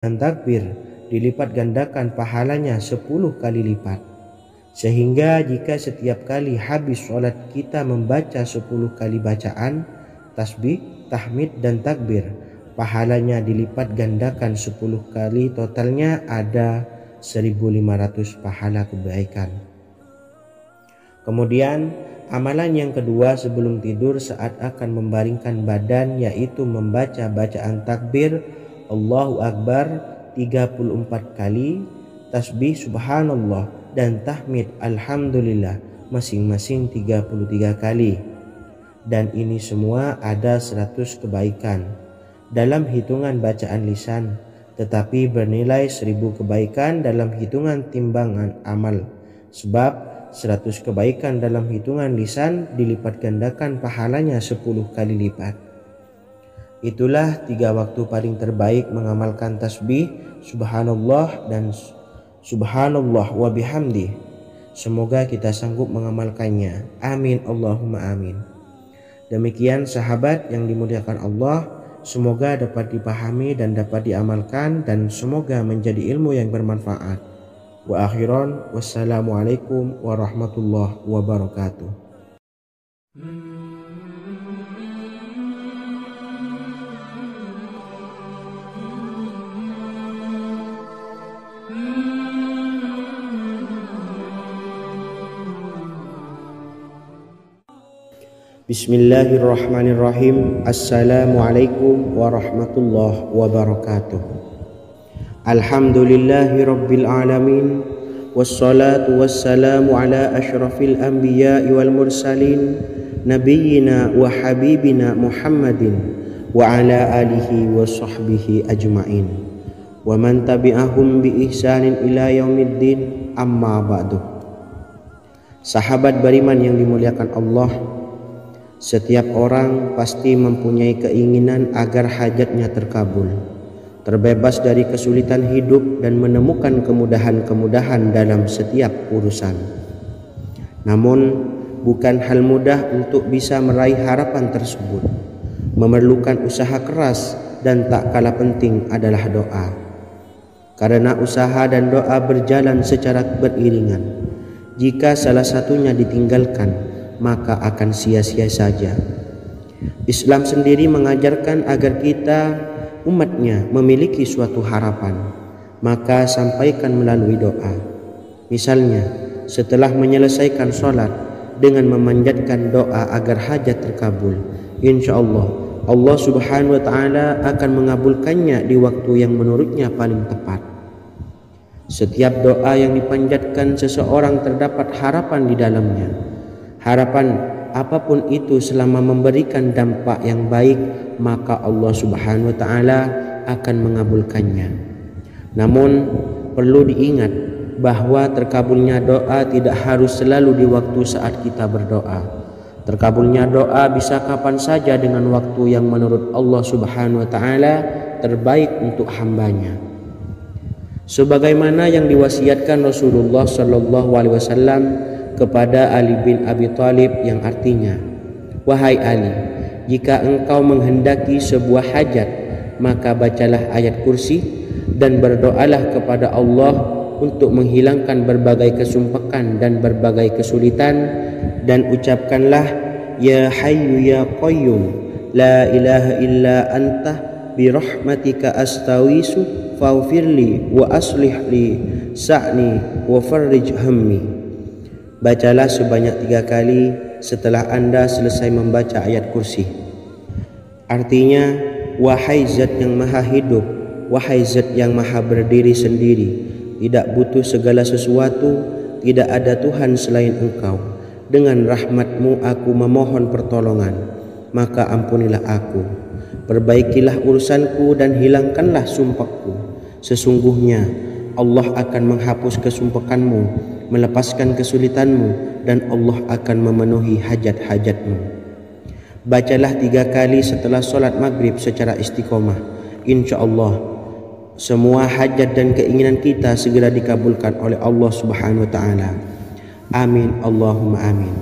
dan takbir dilipat gandakan pahalanya 10 kali lipat. Sehingga jika setiap kali habis sholat kita membaca 10 kali bacaan tasbih, tahmid dan takbir, pahalanya dilipat gandakan 10 kali, totalnya ada 1500 pahala kebaikan. Kemudian amalan yang kedua sebelum tidur saat akan membaringkan badan, yaitu membaca bacaan takbir Allahu Akbar 34 kali, tasbih subhanallah dan tahmid alhamdulillah masing-masing 33 kali. Dan ini semua ada 100 kebaikan dalam hitungan bacaan lisan, tetapi bernilai 1000 kebaikan dalam hitungan timbangan amal. Sebab 100 kebaikan dalam hitungan lisan dilipat gandakan pahalanya 10 kali lipat. Itulah 3 waktu paling terbaik mengamalkan tasbih subhanallah dan subhanallah wa bihamdi. Semoga kita sanggup mengamalkannya. Amin Allahumma amin. Demikian sahabat yang dimuliakan Allah, semoga dapat dipahami dan dapat diamalkan, dan semoga menjadi ilmu yang bermanfaat. Wa akhiran, wassalamualaikum warahmatullahi wabarakatuh. Bismillahirrahmanirrahim. Assalamualaikum warahmatullahi wabarakatuh. Alhamdulillahi rabbil alamin, wassalatu wassalamu ala ashrafil anbiya'i wal mursalin, nabiyyina wa habibina Muhammadin wa ala alihi wa sahbihi ajma'in wa man tabi'ahum bi ihsanin ila yaumiddin, amma ba'du. Sahabat beriman yang dimuliakan Allah, setiap orang pasti mempunyai keinginan agar hajatnya terkabul, terbebas dari kesulitan hidup dan menemukan kemudahan-kemudahan dalam setiap urusan. Namun bukan hal mudah untuk bisa meraih harapan tersebut. Memerlukan usaha keras, dan tak kalah penting adalah doa. Karena usaha dan doa berjalan secara beriringan. Jika salah satunya ditinggalkan, maka akan sia-sia saja. Islam sendiri mengajarkan agar kita umatnya memiliki suatu harapan, maka sampaikan melalui doa. Misalnya setelah menyelesaikan sholat dengan memanjatkan doa agar hajat terkabul, insya Allah subhanahu wa ta'ala akan mengabulkannya di waktu yang menurutnya paling tepat. Setiap doa yang dipanjatkan seseorang terdapat harapan di dalamnya. Harapan apapun itu selama memberikan dampak yang baik, maka Allah subhanahu wa ta'ala akan mengabulkannya. Namun perlu diingat bahwa terkabulnya doa tidak harus selalu di waktu saat kita berdoa. Terkabulnya doa bisa kapan saja dengan waktu yang menurut Allah subhanahu wa ta'ala terbaik untuk hambanya. Sebagaimana yang diwasiatkan Rasulullah sallallahu alaihi wasallam kepada Ali bin Abi Thalib, yang artinya, wahai Ali, jika engkau menghendaki sebuah hajat, maka bacalah ayat kursi dan berdoalah kepada Allah untuk menghilangkan berbagai kesumpakan dan berbagai kesulitan, dan ucapkanlah, ya hayyu ya qayyum la ilaha illa anta birahmatika astawisu faghfirli wa aslih li sa'ni wa farrij hammi. Bacalah sebanyak 3 kali setelah Anda selesai membaca ayat kursi. Artinya, wahai zat yang maha hidup, wahai zat yang maha berdiri sendiri, tidak butuh segala sesuatu, tidak ada Tuhan selain Engkau. Dengan rahmat-Mu aku memohon pertolongan, maka ampunilah aku. Perbaikilah urusanku dan hilangkanlah sumpahku. Sesungguhnya Allah akan menghapus kesumpakanmu, melepaskan kesulitanmu, dan Allah akan memenuhi hajat-hajatmu. Bacalah 3 kali setelah sholat maghrib secara istiqomah. Insya Allah semua hajat dan keinginan kita segera dikabulkan oleh Allah subhanahu wa ta'ala. Amin Allahumma amin.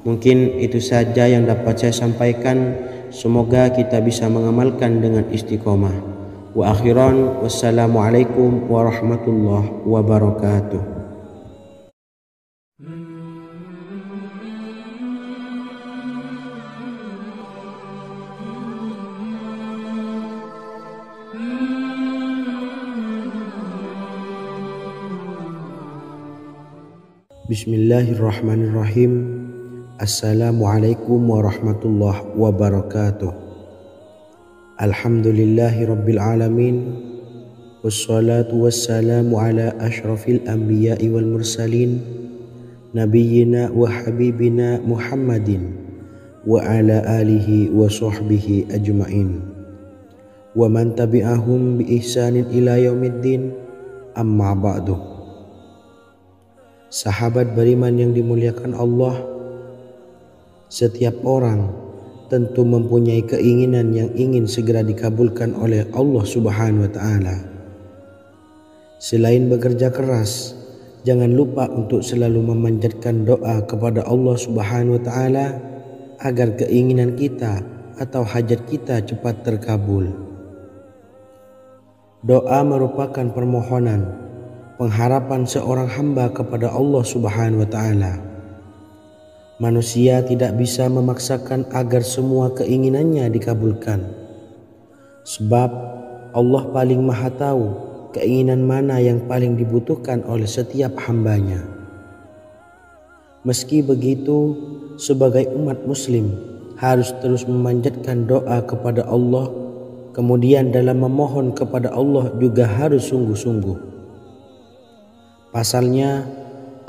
Mungkin itu saja yang dapat saya sampaikan. Semoga kita bisa mengamalkan dengan istiqomah. Wa akhiran, wassalamualaikum warahmatullahi wabarakatuh. Bismillahirrahmanirrahim. Assalamualaikum warahmatullahi wabarakatuh. Alhamdulillahi rabbil alamin. Wassalatu wassalamu ala ashrafil anbiya'i wal mursalin, nabiyyina wa habibina Muhammadin wa ala alihi wa sahbihi ajma'in wa man tabi'ahum bi ihsanin ila yaumiddin, amma ba'du. Sahabat beriman yang dimuliakan Allah, setiap orang tentu mempunyai keinginan yang ingin segera dikabulkan oleh Allah Subhanahu wa Ta'ala. Selain bekerja keras, jangan lupa untuk selalu memanjatkan doa kepada Allah Subhanahu wa Ta'ala agar keinginan kita atau hajat kita cepat terkabul. Doa merupakan permohonan, pengharapan seorang hamba kepada Allah Subhanahu wa Ta'ala. Manusia tidak bisa memaksakan agar semua keinginannya dikabulkan, sebab Allah paling maha tahu keinginan mana yang paling dibutuhkan oleh setiap hambanya. Meski begitu, sebagai umat muslim harus terus memanjatkan doa kepada Allah, kemudian dalam memohon kepada Allah juga harus sungguh-sungguh. Pasalnya,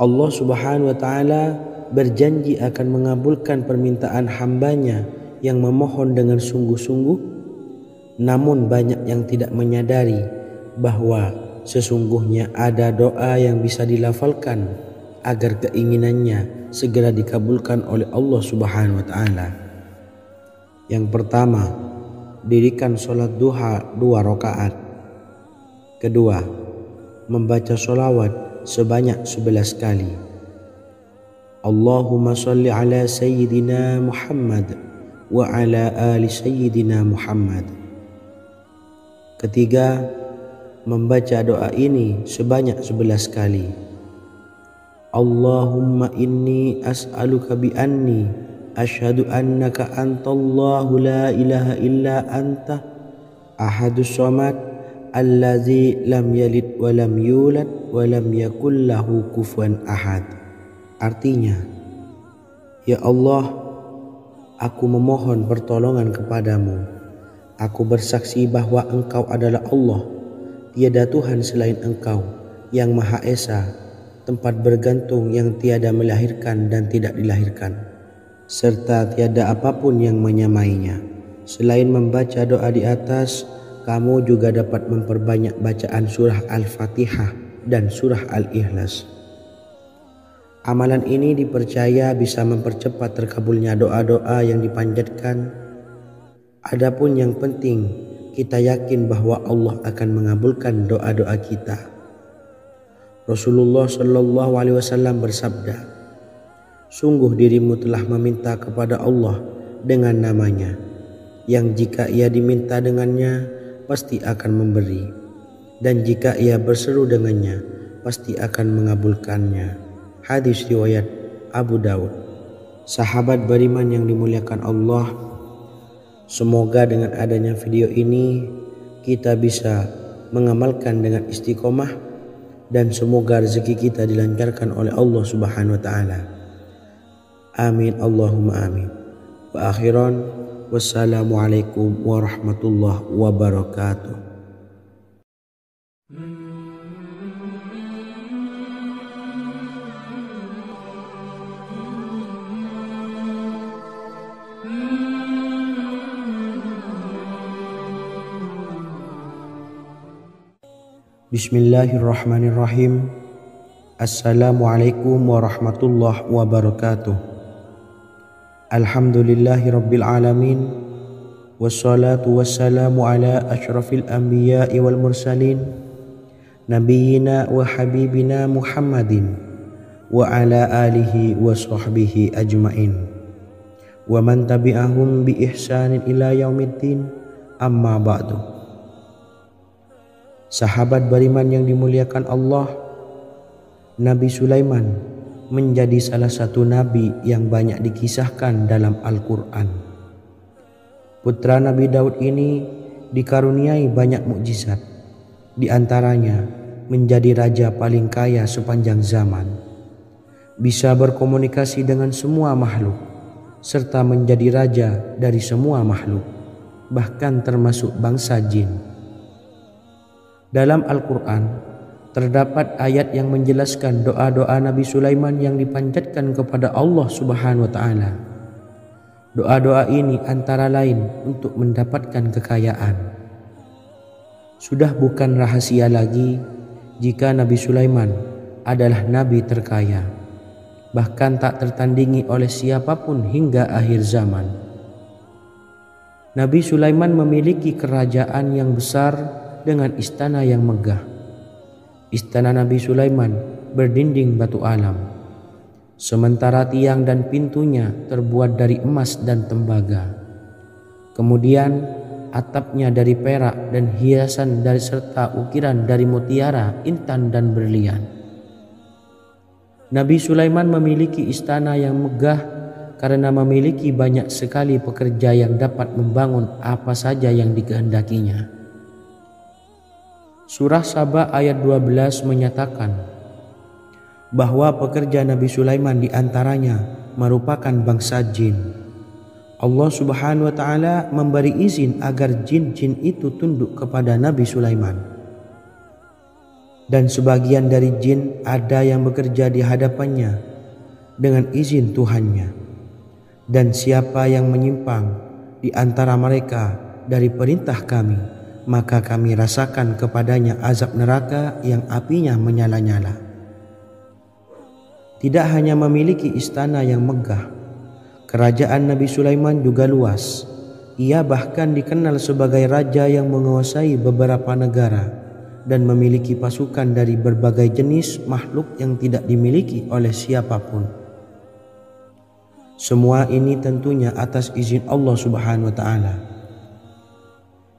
Allah Subhanahu wa Ta'ala berjanji akan mengabulkan permintaan hambanya yang memohon dengan sungguh-sungguh. Namun banyak yang tidak menyadari bahwa sesungguhnya ada doa yang bisa dilafalkan agar keinginannya segera dikabulkan oleh Allah Subhanahu wa Ta'ala. Yang pertama, dirikan sholat duha 2 rakaat. Kedua, membaca sholawat sebanyak 11 kali. Allahumma sholli ala sayyidina Muhammad wa ala ali sayyidina Muhammad. Ketiga, membaca doa ini sebanyak 11 kali. Allahumma inni as'aluka bi anni asyhadu annaka antallahu la ilaha illa anta ahadus samad allazi lam yalid wa lam yulad wa lam yakul lahu kufuwan ahad. Artinya, ya Allah, aku memohon pertolongan kepadamu. Aku bersaksi bahwa Engkau adalah Allah, tiada Tuhan selain Engkau, yang Maha Esa, tempat bergantung yang tiada melahirkan dan tidak dilahirkan, serta tiada apapun yang menyamainya. Selain membaca doa di atas, kamu juga dapat memperbanyak bacaan surah Al-Fatihah dan surah Al-Ikhlas. Amalan ini dipercaya bisa mempercepat terkabulnya doa-doa yang dipanjatkan. Adapun yang penting, kita yakin bahwa Allah akan mengabulkan doa-doa kita. Rasulullah Shallallahu Alaihi Wasallam bersabda, sungguh dirimu telah meminta kepada Allah dengan namanya, yang jika ia diminta dengannya, pasti akan memberi, dan jika ia berseru dengannya, pasti akan mengabulkannya. Hadis riwayat Abu Daud. Sahabat beriman yang dimuliakan Allah, semoga dengan adanya video ini kita bisa mengamalkan dengan istiqomah, dan semoga rezeki kita dilancarkan oleh Allah Subhanahu wa Ta'ala. Amin Allahumma amin. Wa akhiran, wassalamualaikum warahmatullahi wabarakatuh. Bismillahirrahmanirrahim. Assalamualaikum warahmatullahi wabarakatuh. Alhamdulillahi rabbil alamin. Wassalatu wassalamu ala ashrafil anbiya'i wal mursalin, nabiyyina wa habibina Muhammadin wa ala alihi wa sahbihi ajma'in wa man tabi'ahum bi ihsanin ila yaumiddin, amma ba'du. Sahabat beriman yang dimuliakan Allah, Nabi Sulaiman menjadi salah satu nabi yang banyak dikisahkan dalam Al-Quran. Putra Nabi Daud ini dikaruniai banyak mukjizat, di antaranya menjadi raja paling kaya sepanjang zaman, bisa berkomunikasi dengan semua makhluk, serta menjadi raja dari semua makhluk, bahkan termasuk bangsa jin. Dalam Al-Quran terdapat ayat yang menjelaskan doa-doa Nabi Sulaiman yang dipanjatkan kepada Allah Subhanahu wa Ta'ala. Doa-doa ini antara lain untuk mendapatkan kekayaan. Sudah bukan rahasia lagi jika Nabi Sulaiman adalah nabi terkaya, bahkan tak tertandingi oleh siapapun hingga akhir zaman. Nabi Sulaiman memiliki kerajaan yang besar dengan istana yang megah. Istana Nabi Sulaiman berdinding batu alam, sementara tiang dan pintunya terbuat dari emas dan tembaga. Kemudian atapnya dari perak dan hiasan dari serta ukiran dari mutiara, intan dan berlian. Nabi Sulaiman memiliki istana yang megah karena memiliki banyak sekali pekerja yang dapat membangun apa saja yang dikehendakinya. Surah Saba ayat 12 menyatakan bahwa pekerja Nabi Sulaiman diantaranya merupakan bangsa jin. Allah Subhanahu wa Ta'ala memberi izin agar jin-jin itu tunduk kepada Nabi Sulaiman. Dan sebagian dari jin ada yang bekerja di hadapannya dengan izin Tuhannya. Dan siapa yang menyimpang di antara mereka dari perintah kami, maka kami rasakan kepadanya azab neraka yang apinya menyala-nyala. Tidak hanya memiliki istana yang megah, kerajaan Nabi Sulaiman juga luas. Ia bahkan dikenal sebagai raja yang menguasai beberapa negara dan memiliki pasukan dari berbagai jenis makhluk yang tidak dimiliki oleh siapapun. Semua ini tentunya atas izin Allah Subhanahu wa Ta'ala.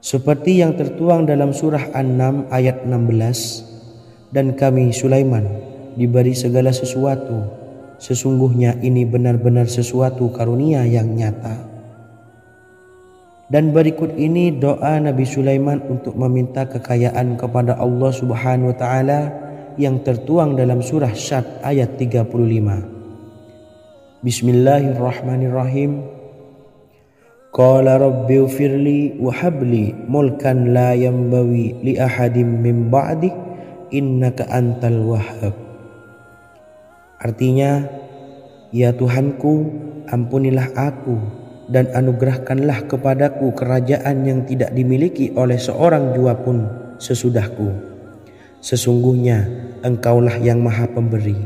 Seperti yang tertuang dalam surah An-Naml ayat 16, dan kami Sulaiman diberi segala sesuatu, sesungguhnya ini benar-benar sesuatu karunia yang nyata. Dan berikut ini doa Nabi Sulaiman untuk meminta kekayaan kepada Allah Subhanahu wa Ta'ala yang tertuang dalam surah Syad ayat 35. Bismillahirrahmanirrahim. Qala rabbi ufirli wa habli mulkan la yanbawi li ahadim min ba'di innaka antal wahhab. Artinya, ya Tuhanku, ampunilah aku dan anugerahkanlah kepadaku kerajaan yang tidak dimiliki oleh seorang jua pun sesudahku. Sesungguhnya Engkaulah yang Maha Pemberi.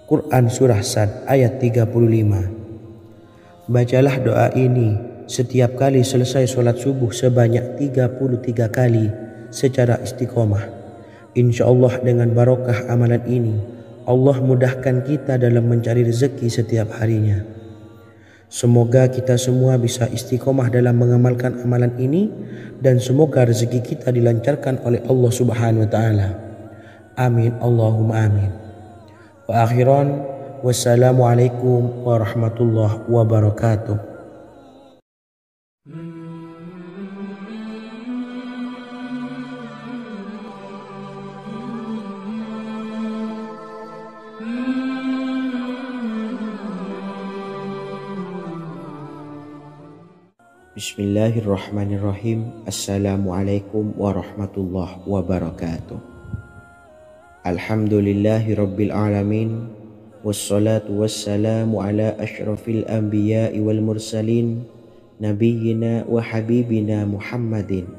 Quran Surah Sad ayat 35. Bacalah doa ini setiap kali selesai sholat subuh sebanyak 33 kali secara istiqomah. Insya Allah dengan barokah amalan ini, Allah mudahkan kita dalam mencari rezeki setiap harinya. Semoga kita semua bisa istiqomah dalam mengamalkan amalan ini, dan semoga rezeki kita dilancarkan oleh Allah Subhanahu wa Ta'ala. Amin Allahumma amin. Wa akhiran, wassalamualaikum warahmatullahi wabarakatuh. Bismillahirrahmanirrahim. Assalamualaikum warahmatullahi wabarakatuh. Alhamdulillahi rabbil alamin, wassalatu wassalamu ala ashrafil anbiya'i wal mursalin, nabiyyina wa habibina Muhammadin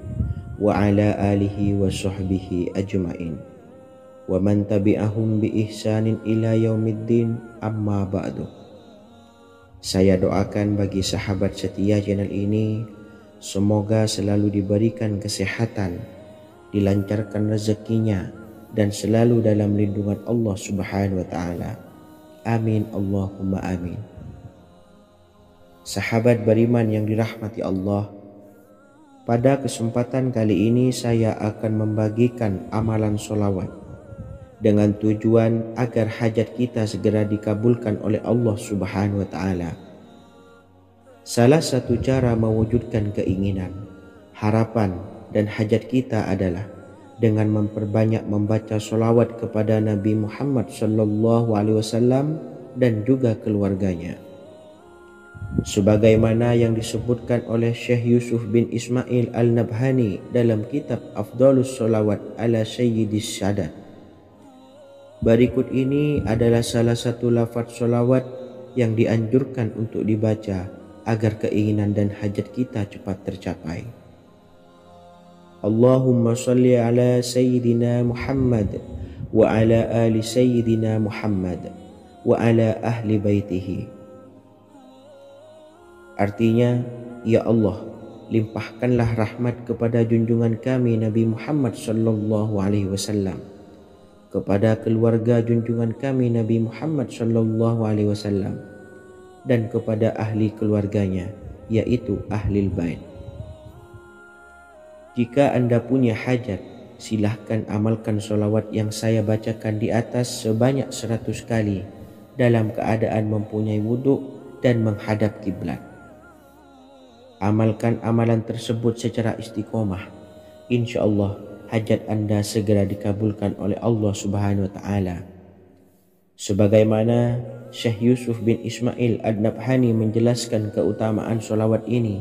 wa ala alihi wa sahbihi ajma'in wa man tabi'ahum bi ihsanin ila yaumiddin, amma ba'du. Saya doakan bagi sahabat setia channel ini, semoga selalu diberikan kesehatan, dilancarkan rezekinya, dan selalu dalam lindungan Allah Subhanahu wa Ta'ala. Amin Allahumma amin. Sahabat beriman yang dirahmati Allah, Pada kesempatan kali ini saya akan membagikan amalan sholawat dengan tujuan agar hajat kita segera dikabulkan oleh Allah Subhanahu wa Ta'ala. Salah satu cara mewujudkan keinginan, harapan, dan hajat kita adalah dengan memperbanyak membaca sholawat kepada Nabi Muhammad SAW dan juga keluarganya. Sebagaimana yang disebutkan oleh Syekh Yusuf bin Ismail Al-Nabhani dalam kitab Afdhalus Sholawat ala Sayyidis Sadat. Berikut ini adalah salah satu lafaz sholawat yang dianjurkan untuk dibaca agar keinginan dan hajat kita cepat tercapai. Allahumma salli ala Sayyidina Muhammad wa ala ali Sayyidina Muhammad wa ala ahli baitihi. Artinya, ya Allah, limpahkanlah rahmat kepada junjungan kami Nabi Muhammad sallallahu alaihi wasallam, kepada keluarga junjungan kami Nabi Muhammad sallallahu alaihi wasallam, dan kepada ahli keluarganya, yaitu ahlil bait. Jika Anda punya hajat, silahkan amalkan sholawat yang saya bacakan di atas sebanyak 100 kali dalam keadaan mempunyai wudhu dan menghadap kiblat. Amalkan amalan tersebut secara istiqomah. Insya Allah hajat Anda segera dikabulkan oleh Allah Subhanahu wa Ta'ala. Sebagaimana Syekh Yusuf bin Ismail Ad-Nabhani menjelaskan keutamaan sholawat ini,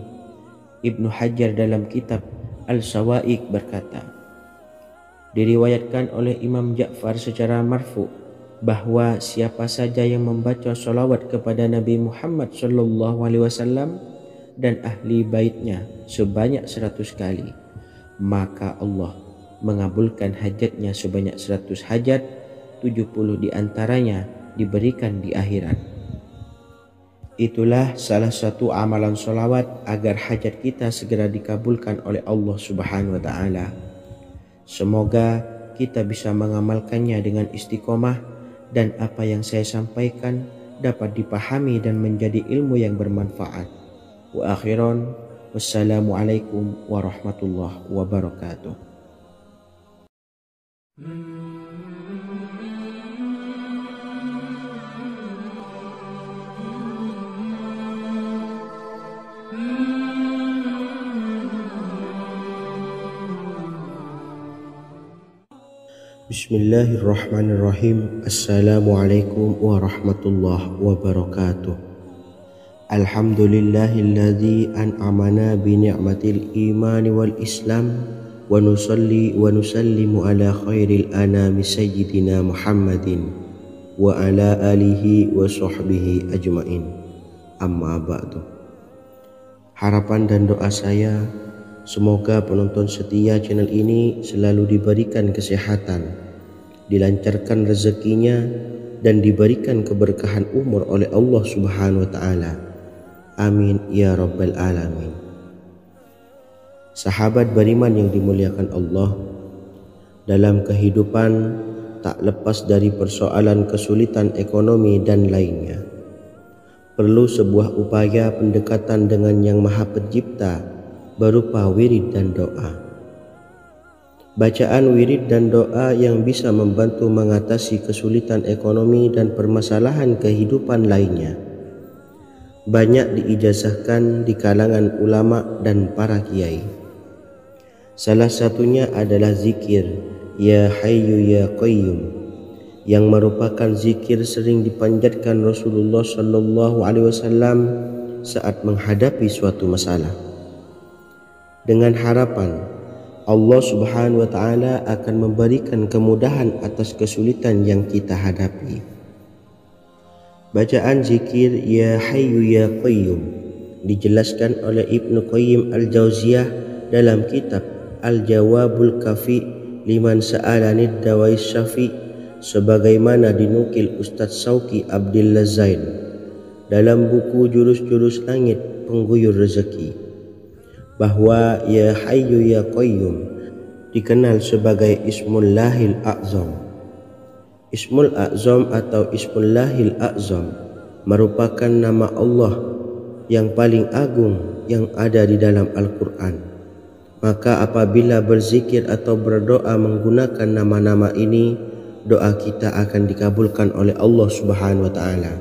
Ibnu Hajar dalam kitab Al-Sawa'iq berkata, diriwayatkan oleh Imam Ja'far secara marfu bahwa siapa saja yang membaca sholawat kepada Nabi Muhammad SAW dan ahli baitnya sebanyak 100 kali, maka Allah mengabulkan hajatnya sebanyak 100 hajat, 70 diantaranya diberikan di akhirat. Itulah salah satu amalan sholawat agar hajat kita segera dikabulkan oleh Allah Subhanahu wa Ta'ala. Semoga kita bisa mengamalkannya dengan istiqomah dan apa yang saya sampaikan dapat dipahami dan menjadi ilmu yang bermanfaat. Wa akhiran, wassalamualaikum warahmatullahi wabarakatuh. Bismillahirrahmanirrahim. Assalamualaikum warahmatullahi wabarakatuh. Alhamdulillahilladzi an'amana bi ni'matil imani wal islam wa nusalli wa nusallimu ala khairil anami sayyidina Muhammadin wa ala alihi wa sahbihi ajmain. Amma ba'du. Harapan dan doa saya, semoga penonton setia channel ini selalu diberikan kesehatan, dilancarkan rezekinya, dan diberikan keberkahan umur oleh Allah Subhanahu wa Ta'ala. Amin ya rabbal alamin. Sahabat beriman yang dimuliakan Allah, dalam kehidupan tak lepas dari persoalan kesulitan ekonomi dan lainnya. Perlu sebuah upaya pendekatan dengan Yang Maha Pencipta berupa wirid dan doa. Bacaan wirid dan doa yang bisa membantu mengatasi kesulitan ekonomi dan permasalahan kehidupan lainnya banyak diijazahkan di kalangan ulama dan para kiai. Salah satunya adalah zikir Ya Hayyu Ya Qayyum, yang merupakan zikir sering dipanjatkan Rasulullah SAW saat menghadapi suatu masalah, dengan harapan Allah Subhanahu wa Ta'ala akan memberikan kemudahan atas kesulitan yang kita hadapi. Bacaan zikir Ya Hayyu Ya Qayyum dijelaskan oleh Ibnu Qayyim Al-Jauziyah dalam kitab Al-Jawabul Kafi liman sa'alanid dawais syafi, sebagaimana dinukil Ustadz Sauki Abdillah Zain dalam buku Jurus-Jurus Langit Pengguyur Rezeki, bahwa Ya Hayyu Ya Qayyum dikenal sebagai Ismullahil A'zam. Ismul A'zam atau Ismullahil A'zam merupakan nama Allah yang paling agung yang ada di dalam Al-Quran. Maka apabila berzikir atau berdoa menggunakan nama-nama ini, doa kita akan dikabulkan oleh Allah Subhanahu wa taala.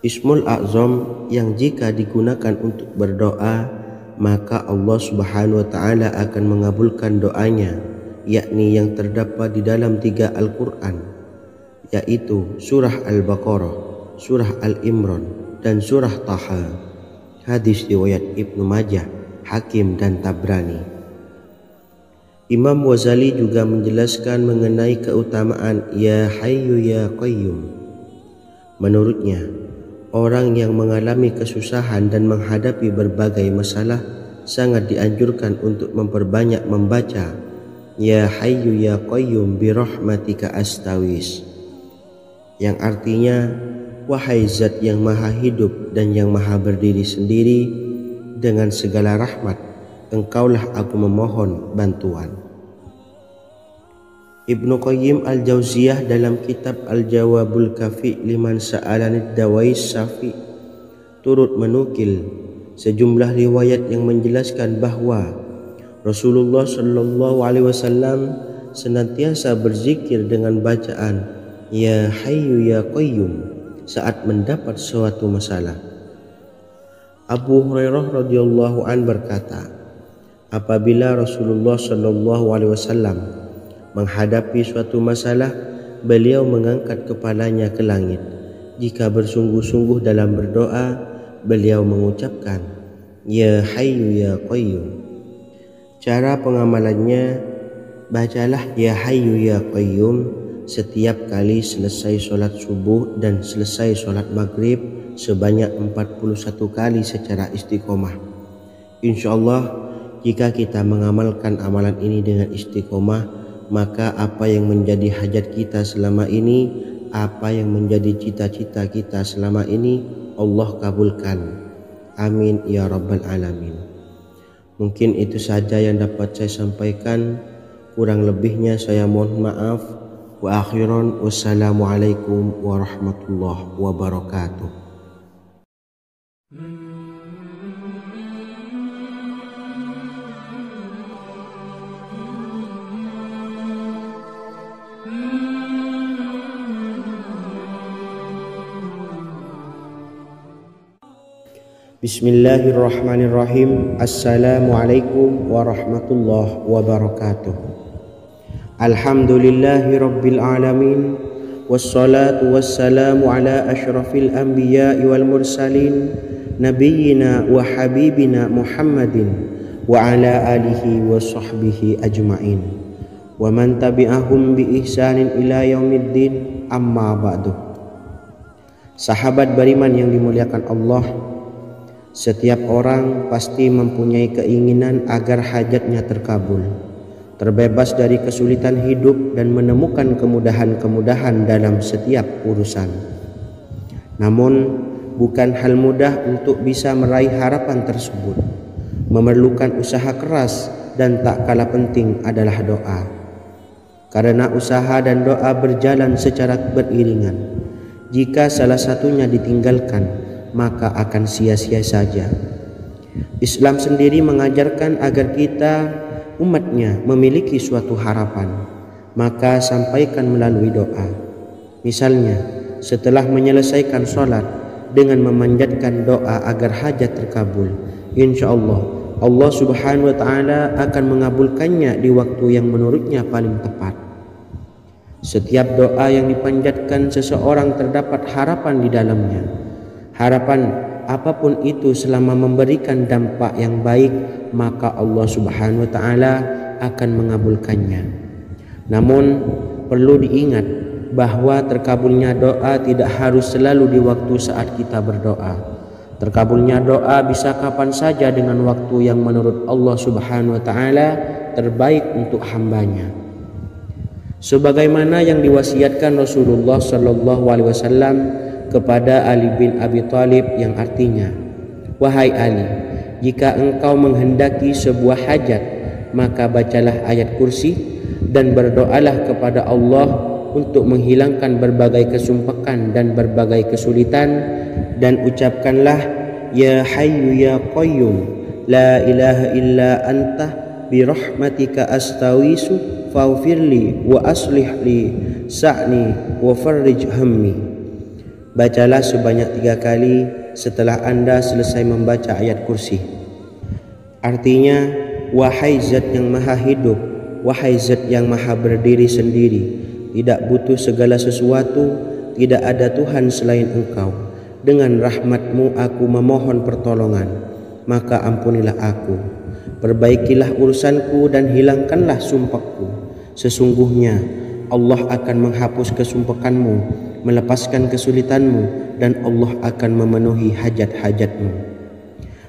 Ismul A'zam yang jika digunakan untuk berdoa, maka Allah Subhanahu wa taala akan mengabulkan doanya, yakni yang terdapat di dalam 3 Al-Qur'an, yaitu surah Al-Baqarah, surah Al-Imran, dan surah Taha. Hadis riwayat Ibnu Majah, Hakim, dan Tabrani. Imam Ghazali juga menjelaskan mengenai keutamaan Ya Hayyu Ya Qayyum. Menurutnya, orang yang mengalami kesusahan dan menghadapi berbagai masalah sangat dianjurkan untuk memperbanyak membaca Ya Hayyu Ya Qayyum bi rahmatika astawis, yang artinya, wahai zat yang maha hidup dan yang maha berdiri sendiri, dengan segala rahmat engkaulah aku memohon bantuan. Ibnu Qayyim Al-Jauziyah dalam kitab Al-Jawabul Kafi liman sa'alanid dawais syafi turut menukil sejumlah riwayat yang menjelaskan bahwa Rasulullah Shallallahu Alaihi Wasallam senantiasa berzikir dengan bacaan Ya Hayyu Ya Qayyum saat mendapat suatu masalah. Abu Hurairah radhiyallahu an berkata, apabila Rasulullah Shallallahu Alaihi Wasallam menghadapi suatu masalah, beliau mengangkat kepalanya ke langit. Jika bersungguh-sungguh dalam berdoa, beliau mengucapkan Ya Hayyu Ya Qayyum. Cara pengamalannya, bacalah Ya Hayyu Ya Qayyum setiap kali selesai sholat subuh dan selesai sholat maghrib sebanyak 41 kali secara istiqomah. Insyaallah, jika kita mengamalkan amalan ini dengan istiqomah, maka apa yang menjadi hajat kita selama ini, apa yang menjadi cita-cita kita selama ini, Allah kabulkan. Amin ya rabbal alamin. Mungkin itu saja yang dapat saya sampaikan. Kurang lebihnya saya mohon maaf. Wa akhiran, wassalamualaikum warahmatullahi wabarakatuh. Bismillahirrahmanirrahim. Assalamualaikum warahmatullahi wabarakatuh. Alhamdulillahi rabbil alamin, wassalatu wassalamu ala ashrafil anbiya'i wal mursalin, nabiyyina wa habibina Muhammadin wa ala alihi wa sahbihi ajma'in wa man tabi'ahum bi ihsanin ila yaumiddin, amma ba'du. Sahabat beriman yang dimuliakan Allah, setiap orang pasti mempunyai keinginan agar hajatnya terkabul, terbebas dari kesulitan hidup dan menemukan kemudahan-kemudahan dalam setiap urusan. Namun, bukan hal mudah untuk bisa meraih harapan tersebut. Memerlukan usaha keras dan tak kalah penting adalah doa. Karena usaha dan doa berjalan secara beriringan. Jika salah satunya ditinggalkan, maka akan sia-sia saja. Islam sendiri mengajarkan agar kita umatnya memiliki suatu harapan, maka sampaikan melalui doa. Misalnya, setelah menyelesaikan sholat dengan memanjatkan doa agar hajat terkabul, insyaallah Allah Subhanahu wa taala akan mengabulkannya di waktu yang menurutnya paling tepat. Setiap doa yang dipanjatkan seseorang terdapat harapan di dalamnya. Harapan apapun itu selama memberikan dampak yang baik, maka Allah Subhanahu wa taala akan mengabulkannya. Namun perlu diingat bahwa terkabulnya doa tidak harus selalu di waktu saat kita berdoa. Terkabulnya doa bisa kapan saja dengan waktu yang menurut Allah Subhanahu wa taala terbaik untuk hambanya. Sebagaimana yang diwasiatkan Rasulullah Shallallahu alaihi wasallam kepada Ali bin Abi Thalib, yang artinya, wahai Ali, jika engkau menghendaki sebuah hajat, maka bacalah ayat kursi dan berdoalah kepada Allah untuk menghilangkan berbagai kesumpakan dan berbagai kesulitan, dan ucapkanlah Ya Hayyu Ya Qayyum la ilaha illa anta birahmatika astawisu faghfirli wa aslih li sa'ni wa farrij hammi. Bacalah sebanyak 3 kali setelah Anda selesai membaca ayat kursi. Artinya, wahai zat yang maha hidup, wahai zat yang maha berdiri sendiri, tidak butuh segala sesuatu, tidak ada Tuhan selain Engkau. Dengan rahmat-Mu aku memohon pertolongan, maka ampunilah aku. Perbaikilah urusanku dan hilangkanlah sumpahku. Sesungguhnya Allah akan menghapus kesumpahanmu, melepaskan kesulitanmu, dan Allah akan memenuhi hajat-hajatmu.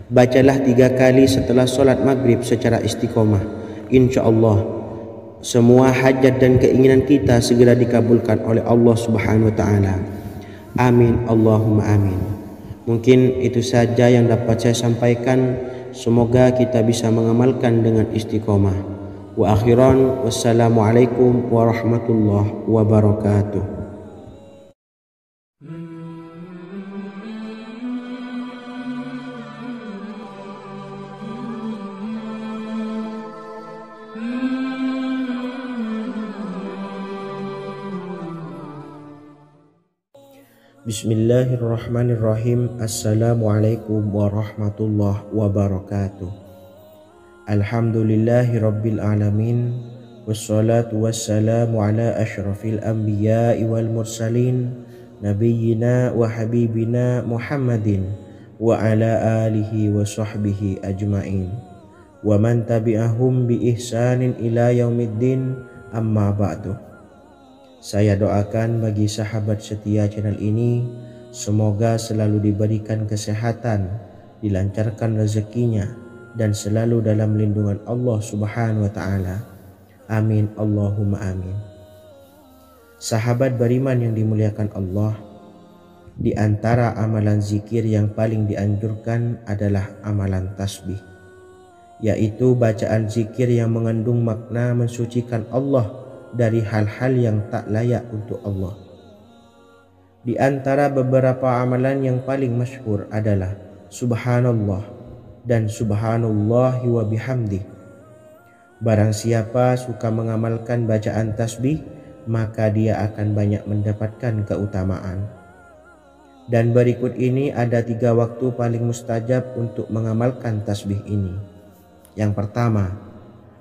Bacalah 3 kali setelah solat maghrib secara istiqomah. Insya Allah semua hajat dan keinginan kita segera dikabulkan oleh Allah Subhanahu wa Ta'ala. Amin Allahumma amin. Mungkin itu saja yang dapat saya sampaikan. Semoga kita bisa mengamalkan dengan istiqomah. Wa akhiran, wassalamualaikum warahmatullahi wabarakatuh. Bismillahirrahmanirrahim. Assalamualaikum warahmatullahi wabarakatuh. Alhamdulillahi rabbil alamin. Wassalatu wassalamu ala ashrafil anbiya'i wal mursalin, nabiyyina wa habibina Muhammadin wa ala alihi wa sahbihi ajma'in, wa man tabi'ahum bi ihsanin ila yaumiddin, amma ba'du. Saya doakan bagi sahabat setia channel ini, semoga selalu diberikan kesehatan, dilancarkan rezekinya, dan selalu dalam lindungan Allah Subhanahu wa Ta'ala. Amin Allahumma amin. Sahabat beriman yang dimuliakan Allah, di antara amalan zikir yang paling dianjurkan adalah amalan tasbih, yaitu bacaan zikir yang mengandung makna mensucikan Allah dari hal-hal yang tak layak untuk Allah. Di antara beberapa amalan yang paling masyhur adalah Subhanallah dan Subhanallahi wa bihamdih. Barang siapa suka mengamalkan bacaan tasbih, maka dia akan banyak mendapatkan keutamaan. Dan berikut ini ada 3 waktu paling mustajab untuk mengamalkan tasbih ini. Yang pertama,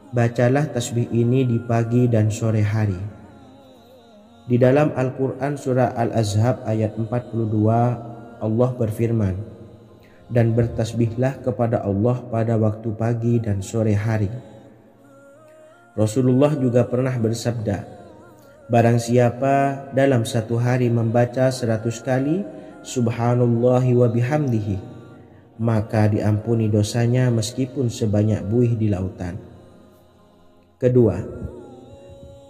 bacalah tasbih ini di pagi dan sore hari. Di dalam Al-Quran surah Al-Ahzab ayat 42, Allah berfirman, dan bertasbihlah kepada Allah pada waktu pagi dan sore hari. Rasulullah juga pernah bersabda, barang siapa dalam satu hari membaca 100 kali Subhanallahi wa bihamdihi, maka diampuni dosanya meskipun sebanyak buih di lautan. Kedua,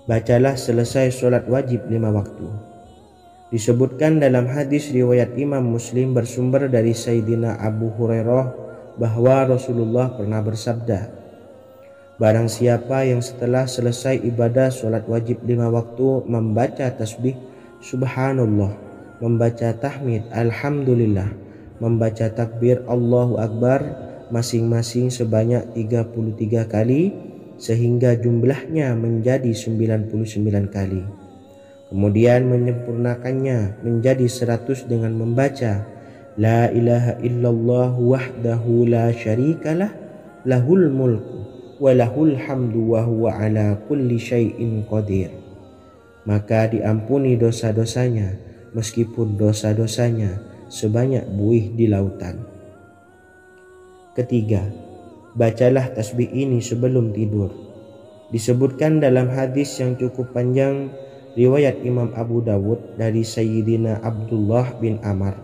bacalah selesai sholat wajib 5 waktu. Disebutkan dalam hadis riwayat Imam Muslim bersumber dari Sayyidina Abu Hurairah bahwa Rasulullah pernah bersabda, barang siapa yang setelah selesai ibadah sholat wajib 5 waktu membaca tasbih Subhanallah, membaca tahmid Alhamdulillah, membaca takbir Allahu Akbar masing-masing sebanyak 33 kali, sehingga jumlahnya menjadi 99 kali. Kemudian menyempurnakannya menjadi 100 dengan membaca La ilaha illallah wahdahu la syarikalah lahul mulku wa lahul hamdu wa huwa ala kulli syai'in qadir. Maka diampuni dosa-dosanya meskipun dosa-dosanya sebanyak buih di lautan. Ketiga, bacalah tasbih ini sebelum tidur. Disebutkan dalam hadis yang cukup panjang riwayat Imam Abu Dawud dari Sayyidina Abdullah bin Amr,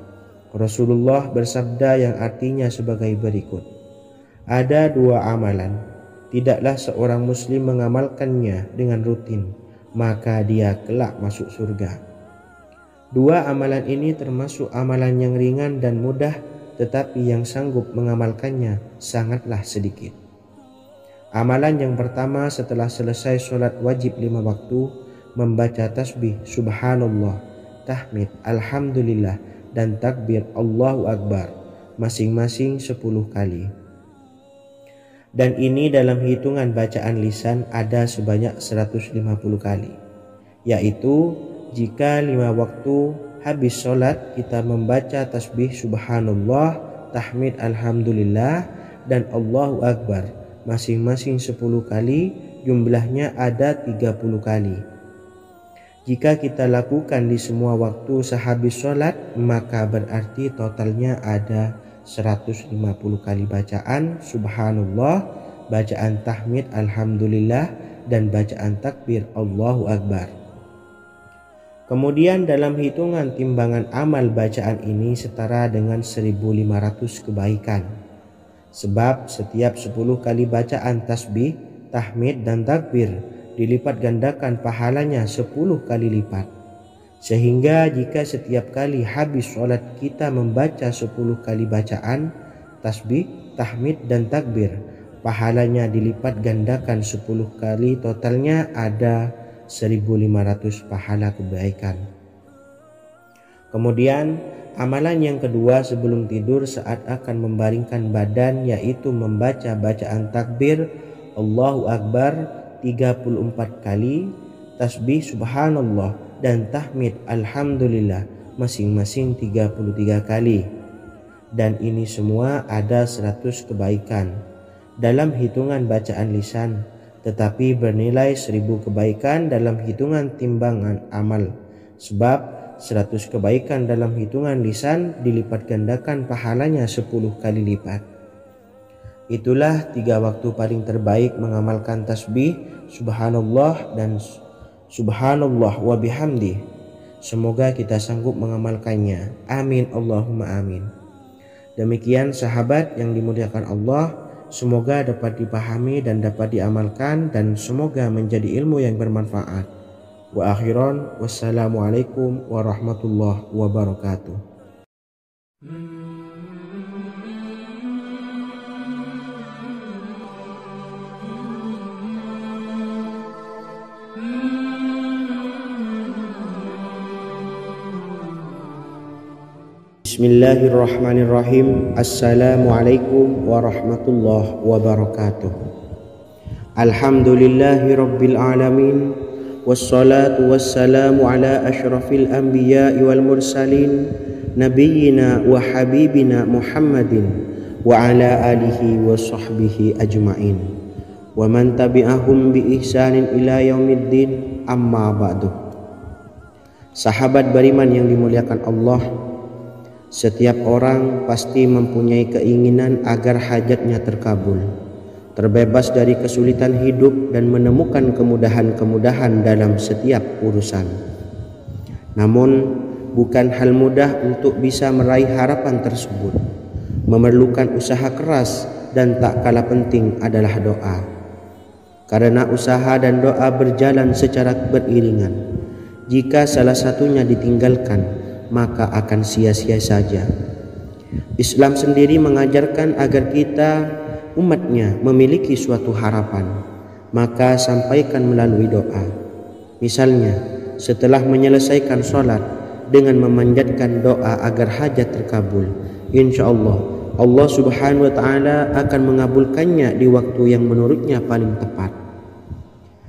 Rasulullah bersabda yang artinya sebagai berikut, ada 2 amalan, tidaklah seorang muslim mengamalkannya dengan rutin, maka dia kelak masuk surga. 2 amalan ini termasuk amalan yang ringan dan mudah, tetapi yang sanggup mengamalkannya sangatlah sedikit. Amalan yang pertama setelah selesai sholat wajib 5 waktu, membaca tasbih Subhanallah, tahmid Alhamdulillah, dan takbir Allahu Akbar masing-masing 10 kali. Dan ini dalam hitungan bacaan lisan ada sebanyak 150 kali, yaitu jika 5 waktu habis sholat kita membaca tasbih subhanallah, tahmid alhamdulillah, dan Allahu Akbar masing-masing 10 kali, jumlahnya ada 30 kali. Jika kita lakukan di semua waktu sehabis sholat, maka berarti totalnya ada 150 kali bacaan subhanallah, bacaan tahmid alhamdulillah, dan bacaan takbir Allahu Akbar. Kemudian dalam hitungan timbangan amal bacaan ini setara dengan 1500 kebaikan. Sebab setiap 10 kali bacaan tasbih, tahmid, dan takbir dilipat gandakan pahalanya 10 kali lipat. Sehingga jika setiap kali habis sholat kita membaca 10 kali bacaan tasbih, tahmid, dan takbir, pahalanya dilipat gandakan 10 kali, totalnya ada 1500 pahala kebaikan. Kemudian amalan yang kedua sebelum tidur saat akan membaringkan badan, yaitu membaca bacaan takbir Allahu Akbar 34 kali, tasbih subhanallah, dan tahmid alhamdulillah masing-masing 33 kali. Dan ini semua ada 100 kebaikan dalam hitungan bacaan lisan, tetapi bernilai 1000 kebaikan dalam hitungan timbangan amal. Sebab 100 kebaikan dalam hitungan lisan dilipat gandakan pahalanya 10 kali lipat. Itulah 3 waktu paling terbaik mengamalkan tasbih subhanallah dan subhanallah wa bihamdi. Semoga kita sanggup mengamalkannya. Amin Allahumma amin. Demikian sahabat yang dimuliakan Allah, semoga dapat dipahami dan dapat diamalkan, dan semoga menjadi ilmu yang bermanfaat. Wa akhiran, wassalamualaikum warahmatullahi wabarakatuh. Bismillahirrahmanirrahim. Assalamualaikum warahmatullahi wabarakatuh. Alhamdulillahi rabbil alamin, wassalatu wassalamu ala ashrafil anbiya'i wal mursalin, nabiyyina wa habibina Muhammadin wa ala alihi wa sahbihi ajma'in, wa man tabi'ahum bi ihsanin ila yaumiddin, amma ba'du. Sahabat beriman yang dimuliakan Allah, setiap orang pasti mempunyai keinginan agar hajatnya terkabul, terbebas dari kesulitan hidup, dan menemukan kemudahan-kemudahan dalam setiap urusan. Namun, bukan hal mudah untuk bisa meraih harapan tersebut. Memerlukan usaha keras, dan tak kalah penting adalah doa. Karena usaha dan doa berjalan secara beriringan. Jika salah satunya ditinggalkan, maka akan sia-sia saja. Islam sendiri mengajarkan agar kita umatnya memiliki suatu harapan, maka sampaikan melalui doa. Misalnya, setelah menyelesaikan sholat dengan memanjatkan doa agar hajat terkabul, insya Allah subhanahu wa ta'ala akan mengabulkannya di waktu yang menurutnya paling tepat.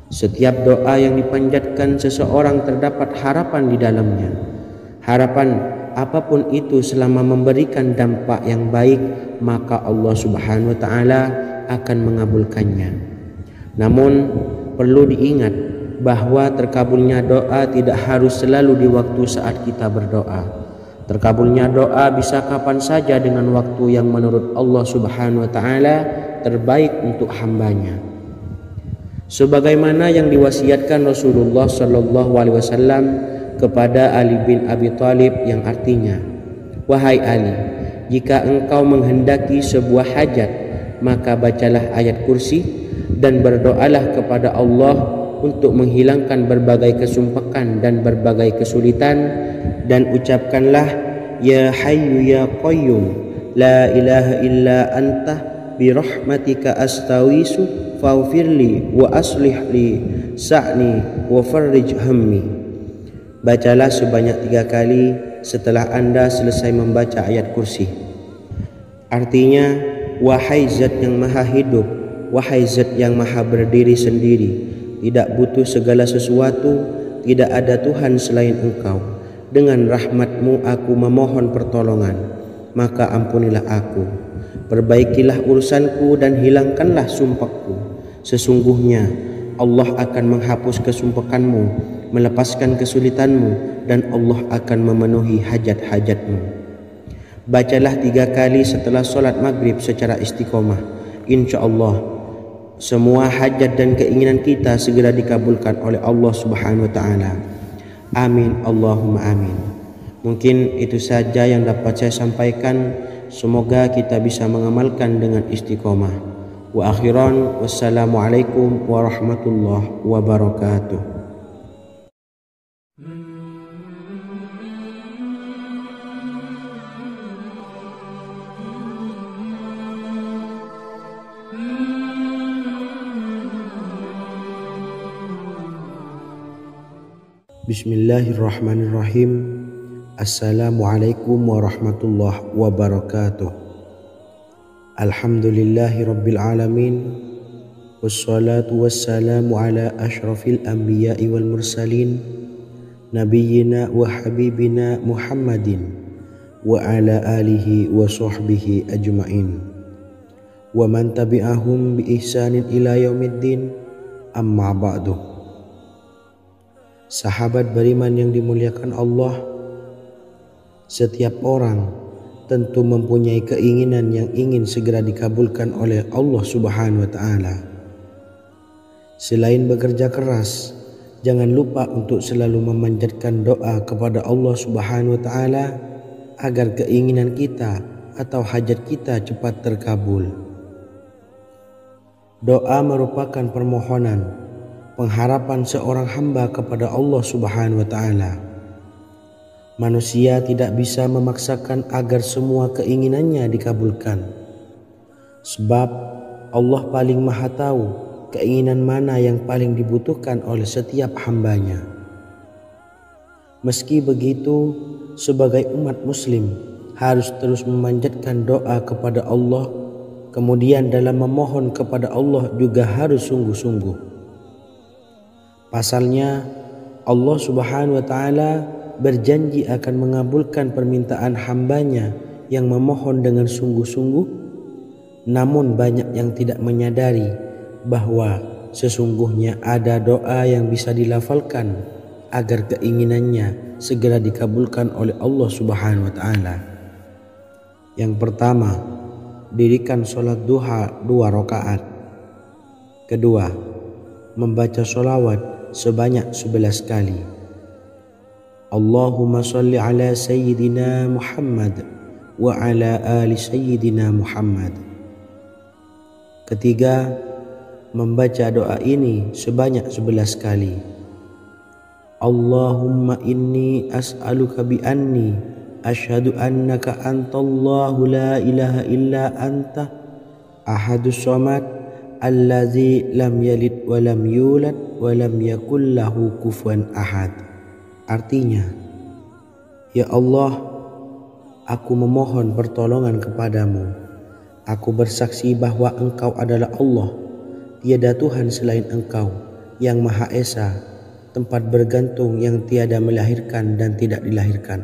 Setiap doa yang dipanjatkan seseorang terdapat harapan di dalamnya. Harapan apapun itu selama memberikan dampak yang baik, maka Allah subhanahu wa ta'ala akan mengabulkannya. Namun perlu diingat bahwa terkabulnya doa tidak harus selalu di waktu saat kita berdoa. Terkabulnya doa bisa kapan saja dengan waktu yang menurut Allah subhanahu wa ta'ala terbaik untuk hambanya. Sebagaimana yang diwasiatkan Rasulullah sallallahu alaihi wasallam kepada Ali bin Abi Thalib, yang artinya, wahai Ali, jika engkau menghendaki sebuah hajat, maka bacalah ayat kursi dan berdoalah kepada Allah untuk menghilangkan berbagai kesumpakan dan berbagai kesulitan, dan ucapkanlah, ya hayyu ya qayyum la ilaha illa anta birahmatika astawisu faghfirli wa aslih li sa'ni wa farrij hammi. Bacalah sebanyak 3 kali setelah Anda selesai membaca ayat kursi. Artinya, wahai Zat yang maha hidup, wahai Zat yang maha berdiri sendiri, tidak butuh segala sesuatu, tidak ada Tuhan selain Engkau. Dengan rahmat-Mu aku memohon pertolongan, maka ampunilah aku. Perbaikilah urusanku dan hilangkanlah sumpahku. Sesungguhnya Allah akan menghapus kesumpahanmu, melepaskan kesulitanmu, dan Allah akan memenuhi hajat-hajatmu. Bacalah 3 kali setelah solat maghrib secara istiqomah. Insya Allah semua hajat dan keinginan kita segera dikabulkan oleh Allah Subhanahu wa Ta'ala. Amin Allahumma amin. Mungkin itu saja yang dapat saya sampaikan. Semoga kita bisa mengamalkan dengan istiqomah. Wa akhiran, wassalamualaikum warahmatullahi wabarakatuh. Bismillahirrahmanirrahim. Assalamualaikum warahmatullahi wabarakatuh. Alhamdulillahi rabbil alamin. Wassalatu wassalamu ala ashrafil anbiya'i wal mursalin, nabiyyina wa habibina Muhammadin wa ala alihi wa sahbihi ajma'in wa man tabi'ahum bi ihsanin ila yaumiddin, amma ba'du. Sahabat beriman yang dimuliakan Allah, setiap orang tentu mempunyai keinginan yang ingin segera dikabulkan oleh Allah Subhanahu wa Ta'ala. Selain bekerja keras, jangan lupa untuk selalu memanjatkan doa kepada Allah Subhanahu wa Ta'ala agar keinginan kita atau hajat kita cepat terkabul. Doa merupakan permohonan, pengharapan seorang hamba kepada Allah Subhanahu wa Ta'ala. Manusia tidak bisa memaksakan agar semua keinginannya dikabulkan, sebab Allah paling maha tahu keinginan mana yang paling dibutuhkan oleh setiap hambanya. Meski begitu, sebagai umat muslim harus terus memanjatkan doa kepada Allah, kemudian dalam memohon kepada Allah juga harus sungguh-sungguh. Pasalnya Allah Subhanahu wa Ta'ala berjanji akan mengabulkan permintaan hambanya yang memohon dengan sungguh-sungguh. Namun banyak yang tidak menyadari bahwa sesungguhnya ada doa yang bisa dilafalkan agar keinginannya segera dikabulkan oleh Allah Subhanahu wa Ta'ala. Yang pertama, dirikan sholat duha 2 rakaat. Kedua, membaca sholawat sebanyak 11 kali. Allahumma salli ala Sayyidina Muhammad wa ala ali Sayyidina Muhammad. Ketiga, membaca doa ini sebanyak 11 kali. Allahumma inni as'aluka bi anni asyhadu annaka antallahu la ilaha illa anta ahadus samad allazi lam yalid wa lam yulad wa lam yakul lahu kufuwan ahad. Artinya, ya Allah, aku memohon pertolongan kepadamu. Aku bersaksi bahwa Engkau adalah Allah, tiada Tuhan selain Engkau, yang Maha Esa, tempat bergantung yang tiada melahirkan dan tidak dilahirkan,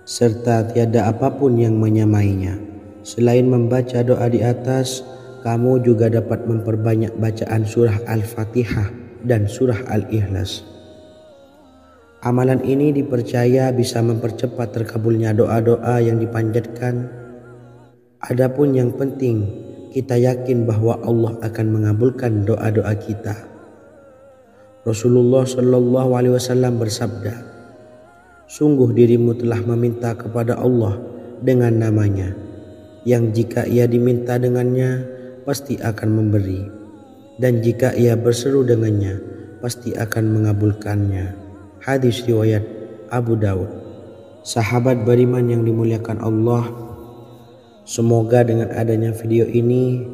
serta tiada apapun yang menyamainya. Selain membaca doa di atas, kamu juga dapat memperbanyak bacaan surah Al-Fatihah dan surah Al-Ikhlas. Amalan ini dipercaya bisa mempercepat terkabulnya doa-doa yang dipanjatkan. Adapun yang penting, kita yakin bahwa Allah akan mengabulkan doa-doa kita. Rasulullah Shallallahu Alaihi Wasallam bersabda, sungguh dirimu telah meminta kepada Allah dengan namanya, yang jika ia diminta dengannya, pasti akan memberi, dan jika ia berseru dengannya, pasti akan mengabulkannya. Hadis riwayat Abu Dawud. Sahabat beriman yang dimuliakan Allah, semoga dengan adanya video ini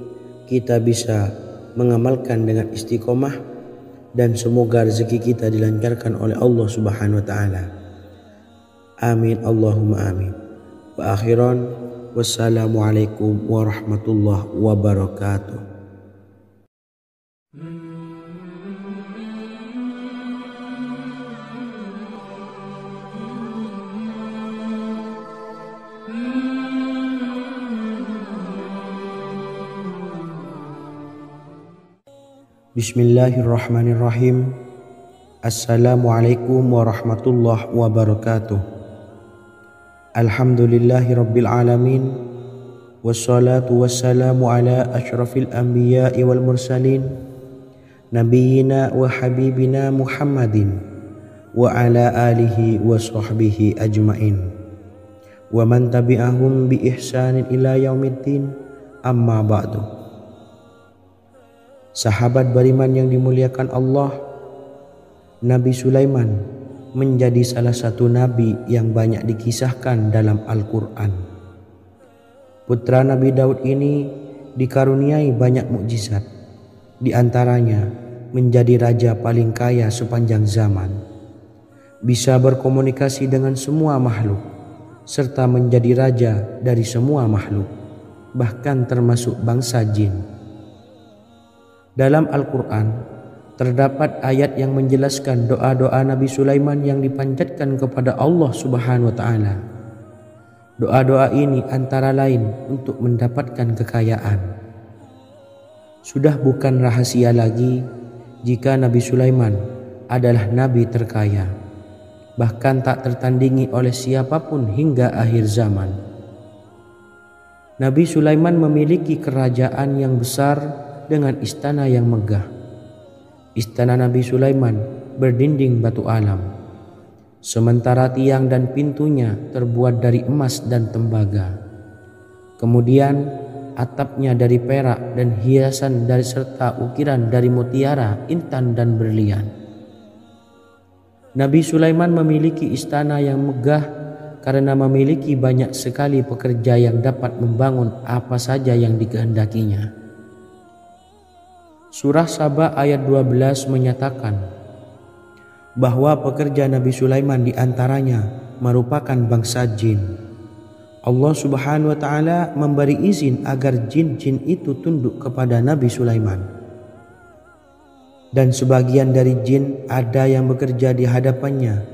kita bisa mengamalkan dengan istiqomah, dan semoga rezeki kita dilancarkan oleh Allah Subhanahu wa Ta'ala. Amin Allahumma amin. Wa akhiran, wassalamualaikum warahmatullahi wabarakatuh. Bismillahirrahmanirrahim. Assalamualaikum warahmatullahi wabarakatuh. Alhamdulillahi rabbil alamin. Wassalatu wassalamu ala asyrafil anbiya'i wal mursalin, nabiyyina wa habibina Muhammadin wa ala alihi wa sahbihi ajmain, wa man tabi'ahum bi ihsanin ila yaumiddin, amma ba'du. Sahabat beriman yang dimuliakan Allah, Nabi Sulaiman menjadi salah satu nabi yang banyak dikisahkan dalam Al-Quran. Putra Nabi Daud ini dikaruniai banyak mukjizat, di antaranya menjadi raja paling kaya sepanjang zaman, bisa berkomunikasi dengan semua makhluk, serta menjadi raja dari semua makhluk, bahkan termasuk bangsa jin. Dalam Al-Quran terdapat ayat yang menjelaskan doa-doa Nabi Sulaiman yang dipanjatkan kepada Allah Subhanahu wa Ta'ala. Doa-doa ini antara lain untuk mendapatkan kekayaan. Sudah bukan rahasia lagi jika Nabi Sulaiman adalah nabi terkaya, bahkan tak tertandingi oleh siapapun hingga akhir zaman. Nabi Sulaiman memiliki kerajaan yang besar dengan istana yang megah. Istana Nabi Sulaiman berdinding batu alam, sementara tiang dan pintunya terbuat dari emas dan tembaga. Kemudian atapnya dari perak dan hiasan dari serta ukiran dari mutiara, intan dan berlian. Nabi Sulaiman memiliki istana yang megah karena memiliki banyak sekali pekerja yang dapat membangun apa saja yang dikehendakinya. Surah Saba ayat 12 menyatakan bahwa pekerja Nabi Sulaiman diantaranya merupakan bangsa jin. Allah Subhanahu wa Ta'ala memberi izin agar jin-jin itu tunduk kepada Nabi Sulaiman. Dan sebagian dari jin ada yang bekerja di hadapannya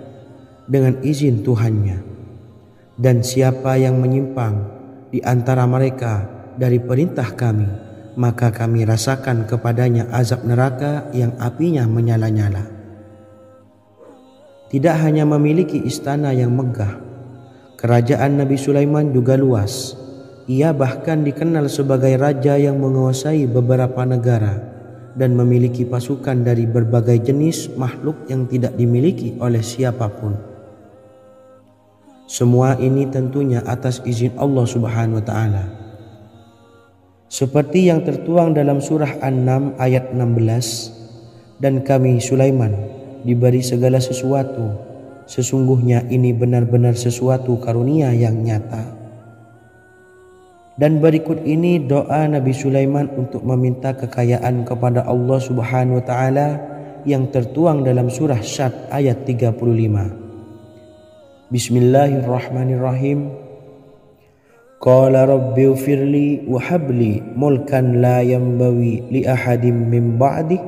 dengan izin Tuhannya. Dan siapa yang menyimpang di antara mereka dari perintah kami, maka kami rasakan kepadanya azab neraka yang apinya menyala-nyala. Tidak hanya memiliki istana yang megah, kerajaan Nabi Sulaiman juga luas. Ia bahkan dikenal sebagai raja yang menguasai beberapa negara dan memiliki pasukan dari berbagai jenis makhluk yang tidak dimiliki oleh siapapun. Semua ini tentunya atas izin Allah Subhanahu wa Ta'ala. Seperti yang tertuang dalam surah An-Naml ayat 16, dan kami Sulaiman diberi segala sesuatu, sesungguhnya ini benar-benar sesuatu karunia yang nyata. Dan berikut ini doa Nabi Sulaiman untuk meminta kekayaan kepada Allah Subhanahu wa Ta'ala yang tertuang dalam surah Syad ayat 35. Bismillahirrahmanirrahim. Qala rabbi ufirli wa habli mulkan la yanbawi li ahadim min ba'di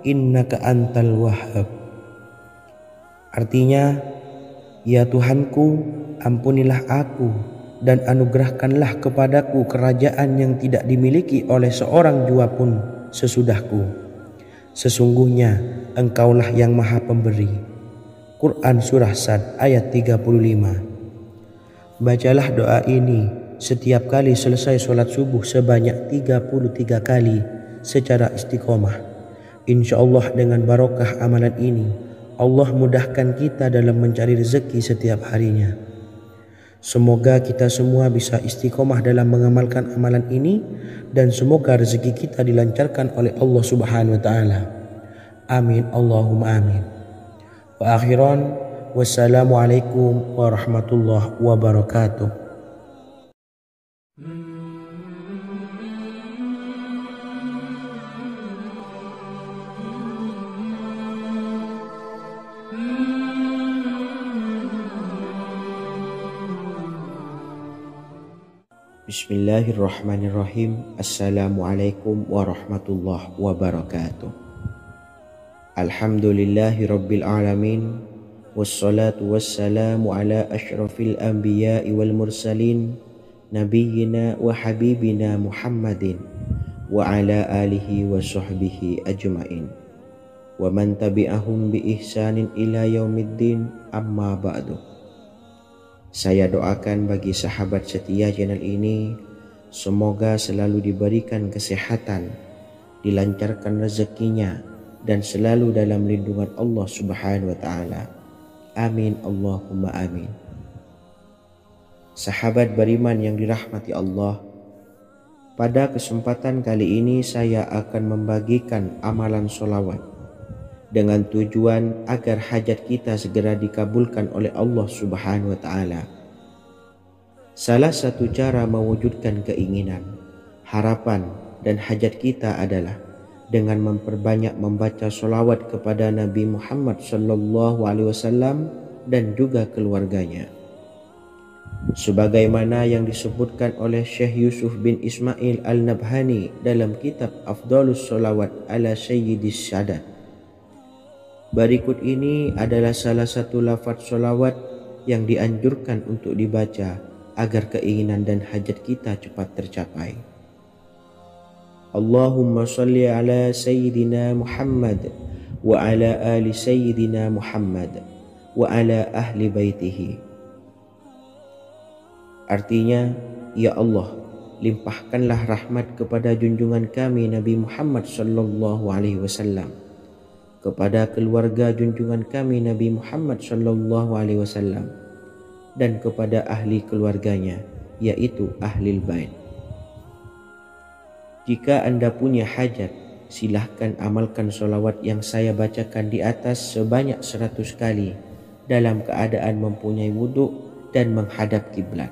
innaka antal wahhab. Artinya, ya Tuhanku, ampunilah aku dan anugerahkanlah kepadaku kerajaan yang tidak dimiliki oleh seorang jua pun sesudahku. Sesungguhnya Engkaulah yang Maha Pemberi. Quran Surah Sad ayat 35. Bacalah doa ini setiap kali selesai sholat subuh sebanyak 33 kali secara istiqomah. Insya Allah dengan barokah amalan ini Allah mudahkan kita dalam mencari rezeki setiap harinya. Semoga kita semua bisa istiqomah dalam mengamalkan amalan ini, dan semoga rezeki kita dilancarkan oleh Allah Subhanahu wa Ta'ala. Amin Allahumma amin. Wa akhiran, wassalamualaikum warahmatullahi wabarakatuh. Bismillahirrahmanirrahim. Assalamualaikum warahmatullahi wabarakatuh. Alhamdulillahi rabbil alamin. Wassalatu wassalamu ala asyrafil anbiya'i wal mursalin, nabiyyina wa habibina Muhammadin wa ala alihi wa sahbihi ajma'in wa man tabi'ahum bi ihsanin ila yaumiddin, amma ba'du. Saya doakan bagi sahabat setia channel ini, semoga selalu diberikan kesehatan, dilancarkan rezekinya, dan selalu dalam lindungan Allah Subhanahu wa Ta'ala. Amin Allahumma amin. Sahabat beriman yang dirahmati Allah, pada kesempatan kali ini saya akan membagikan amalan sholawat dengan tujuan agar hajat kita segera dikabulkan oleh Allah Subhanahu wa Ta'ala. Salah satu cara mewujudkan keinginan, harapan, dan hajat kita adalah dengan memperbanyak membaca sholawat kepada Nabi Muhammad SAW dan juga keluarganya. Sebagaimana yang disebutkan oleh Syekh Yusuf bin Ismail Al-Nabhani dalam kitab Afdhalus Sholawat ala Sayyidis Sadat. Berikut ini adalah salah satu lafaz sholawat yang dianjurkan untuk dibaca agar keinginan dan hajat kita cepat tercapai. Allahumma salli ala Sayyidina Muhammad wa ala ali Sayyidina Muhammad wa ala ahli baitihi. Artinya, ya Allah, limpahkanlah rahmat kepada junjungan kami Nabi Muhammad SAW, kepada keluarga junjungan kami Nabi Muhammad SAW, dan kepada ahli keluarganya, yaitu ahlil bait. Jika Anda punya hajat, silahkan amalkan sholawat yang saya bacakan di atas sebanyak 100 kali dalam keadaan mempunyai wudhu dan menghadap kiblat.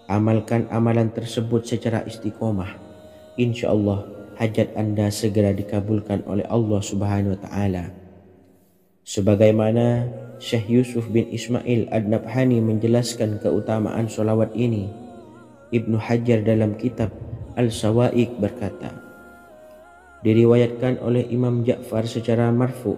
Amalkan amalan tersebut secara istiqomah. Insya Allah hajat Anda segera dikabulkan oleh Allah Subhanahu wa Ta'ala. Sebagaimana Syekh Yusuf bin Ismail Ad-Nabhani menjelaskan keutamaan sholawat ini, Ibnu Hajar dalam kitab Al-Sawa'iq berkata, diriwayatkan oleh Imam Ja'far secara marfu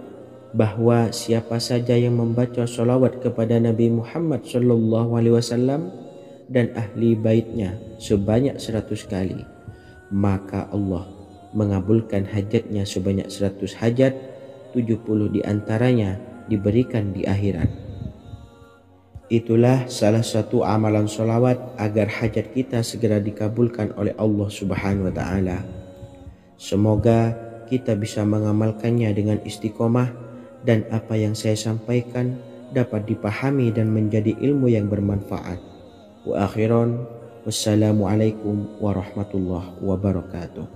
bahwa siapa saja yang membaca sholawat kepada Nabi Muhammad SAW dan ahli baitnya sebanyak 100 kali, maka Allah mengabulkan hajatnya sebanyak 100 hajat, 70 diantaranya diberikan di akhirat. Itulah salah satu amalan sholawat agar hajat kita segera dikabulkan oleh Allah Subhanahu wa Ta'ala. Semoga kita bisa mengamalkannya dengan istiqomah dan apa yang saya sampaikan dapat dipahami dan menjadi ilmu yang bermanfaat. Wa akhiran, wassalamualaikum warahmatullahi wabarakatuh.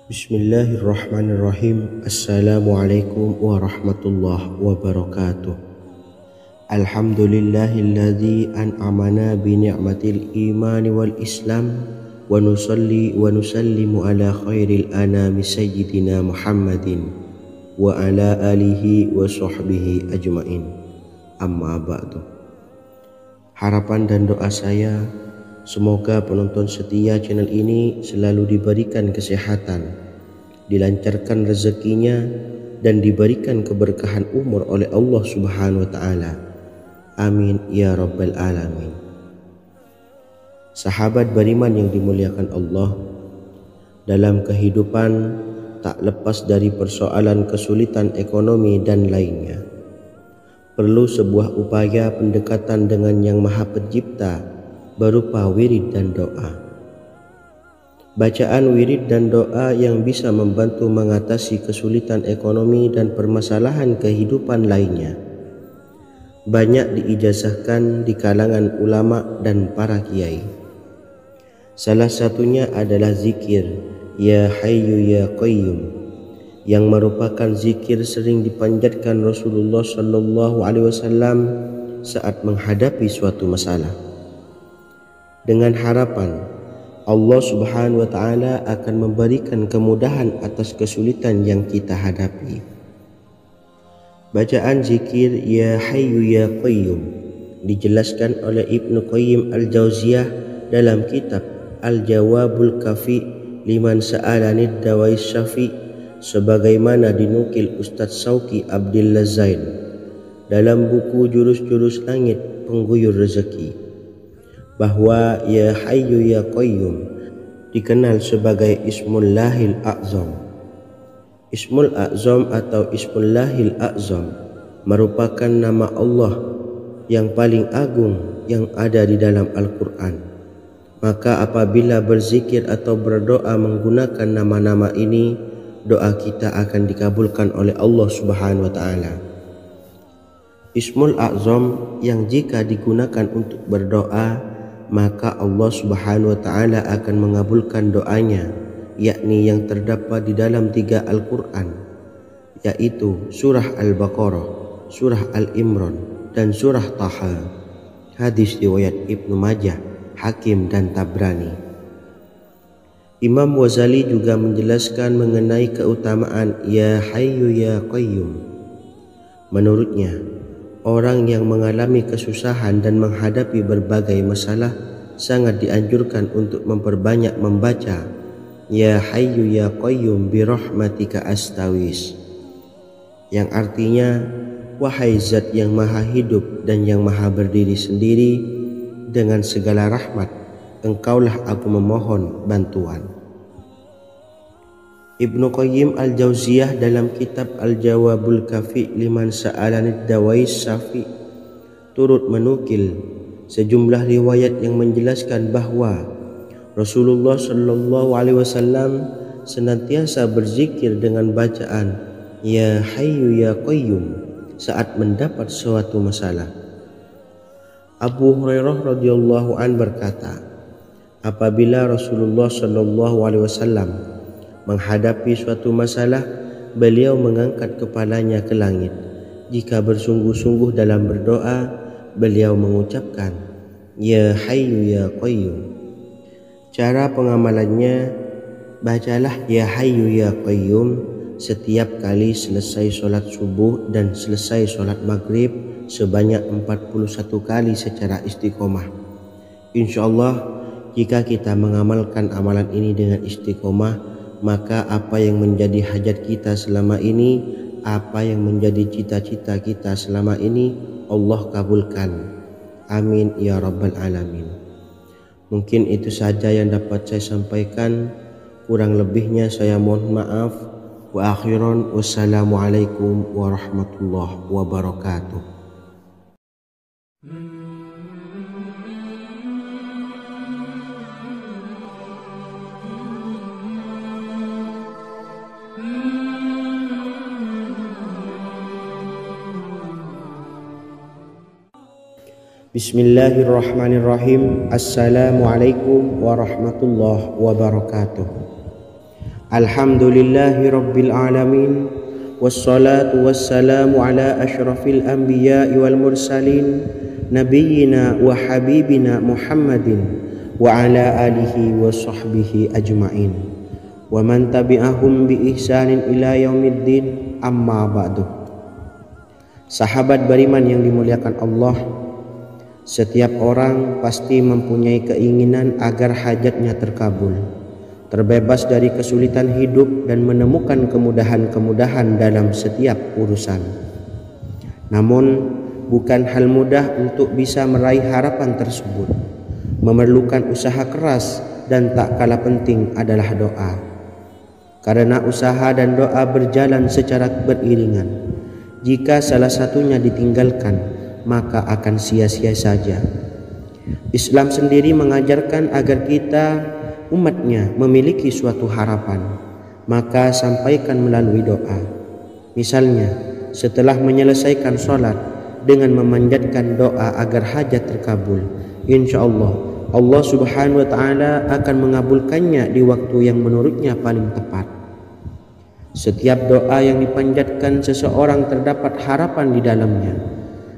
Bismillahirrahmanirrahim. Assalamualaikum warahmatullahi wabarakatuh. Alhamdulillahilladzi an'amana bi ni'matil imani wal islam wa nusalli wa nusallimu ala khairil anami sayyidina Muhammadin wa ala alihi wa sahbihi ajma'in, amma ba'du. Harapan dan doa saya, semoga penonton setia channel ini selalu diberikan kesehatan, dilancarkan rezekinya, dan diberikan keberkahan umur oleh Allah Subhanahu wa Ta'ala. Amin ya rabbal alamin. Sahabat beriman yang dimuliakan Allah, dalam kehidupan tak lepas dari persoalan kesulitan ekonomi dan lainnya. Perlu sebuah upaya pendekatan dengan Yang Maha Pencipta berupa wirid dan doa. Bacaan wirid dan doa yang bisa membantu mengatasi kesulitan ekonomi dan permasalahan kehidupan lainnya banyak diijazahkan di kalangan ulama dan para kiai. Salah satunya adalah zikir Ya Hayyu Ya Qayyum, yang merupakan zikir sering dipanjatkan Rasulullah SAW saat menghadapi suatu masalah, dengan harapan Allah Subhanahu wa Ta'ala akan memberikan kemudahan atas kesulitan yang kita hadapi. Bacaan zikir Ya Hayyu Ya Qayyum dijelaskan oleh Ibnu Qayyim Al-Jauziyah dalam kitab Al-Jawabul Kafi liman sa'alanid dawais syafi, sebagaimana dinukil Ustadz Sauki Abdillah Zain dalam buku Jurus-Jurus Langit Pengguyur Rezeki, bahwa Ya Hayyu Ya Qayyum dikenal sebagai Ismullahil A'zam. Ismul A'zam atau Ismullahil A'zam merupakan nama Allah yang paling agung yang ada di dalam Al-Quran. Maka apabila berzikir atau berdoa menggunakan nama-nama ini, doa kita akan dikabulkan oleh Allah Subhanahu wa Ta'ala. Ismul A'zam yang jika digunakan untuk berdoa, maka Allah Subhanahu wa Ta'ala akan mengabulkan doanya, yakni yang terdapat di dalam 3 Al-Quran, yaitu surah Al-Baqarah, surah Al-Imran, dan surah Taha. Hadis riwayat Ibnu Majah, Hakim, dan Tabrani. Imam Ghazali juga menjelaskan mengenai keutamaan Ya Hayyu Ya Qayyum. Menurutnya, orang yang mengalami kesusahan dan menghadapi berbagai masalah sangat dianjurkan untuk memperbanyak membaca Ya Hayyu Ya Qayyum bi rahmatika astawis, yang artinya, wahai zat yang maha hidup dan yang maha berdiri sendiri, dengan segala rahmat engkaulah aku memohon bantuan. Ibnu Qayyim Al-Jauziyah dalam kitab Al-Jawabul Kafi liman sa'alanid dawais syafi turut menukil sejumlah riwayat yang menjelaskan bahwa Rasulullah Shallallahu Alaihi Wasallam senantiasa berzikir dengan bacaan Ya Hayyu Ya Qayyum saat mendapat suatu masalah. Abu Hurairah radhiyallahu an berkata, apabila Rasulullah Shallallahu Alaihi Wasallam menghadapi suatu masalah, beliau mengangkat kepalanya ke langit. Jika bersungguh-sungguh dalam berdoa, beliau mengucapkan Ya Hayyu Ya Qayyum. Cara pengamalannya, bacalah Ya Hayyu Ya Qayyum setiap kali selesai sholat subuh dan selesai sholat maghrib sebanyak 41 kali secara istiqomah. Insyaallah, jika kita mengamalkan amalan ini dengan istiqomah, maka apa yang menjadi hajat kita selama ini, apa yang menjadi cita-cita kita selama ini, Allah kabulkan. Amin ya rabbal alamin. Mungkin itu saja yang dapat saya sampaikan. Kurang lebihnya saya mohon maaf. Wa akhiran, wassalamualaikum warahmatullahi wabarakatuh. Bismillahirrahmanirrahim. Assalamualaikum warahmatullahi wabarakatuh. Alhamdulillahi rabbil alamin, wassalatu wassalamu ala ashrafil anbiya'i wal mursalin, nabiyyina wa habibina Muhammadin wa ala alihi wa sahbihi ajma'in wa man tabi'ahum bi ihsanin ila yaumiddin, amma ba'du. Sahabat beriman yang dimuliakan Allah, setiap orang pasti mempunyai keinginan agar hajatnya terkabul, terbebas dari kesulitan hidup dan menemukan kemudahan-kemudahan dalam setiap urusan. Namun, bukan hal mudah untuk bisa meraih harapan tersebut. Memerlukan usaha keras dan tak kalah penting adalah doa. Karena usaha dan doa berjalan secara beriringan. Jika salah satunya ditinggalkan, maka akan sia-sia saja. Islam sendiri mengajarkan agar kita umatnya memiliki suatu harapan, maka sampaikan melalui doa. Misalnya, setelah menyelesaikan sholat dengan memanjatkan doa agar hajat terkabul, insyaallah Allah Subhanahu wa Ta'ala akan mengabulkannya di waktu yang menurutnya paling tepat. Setiap doa yang dipanjatkan seseorang terdapat harapan di dalamnya.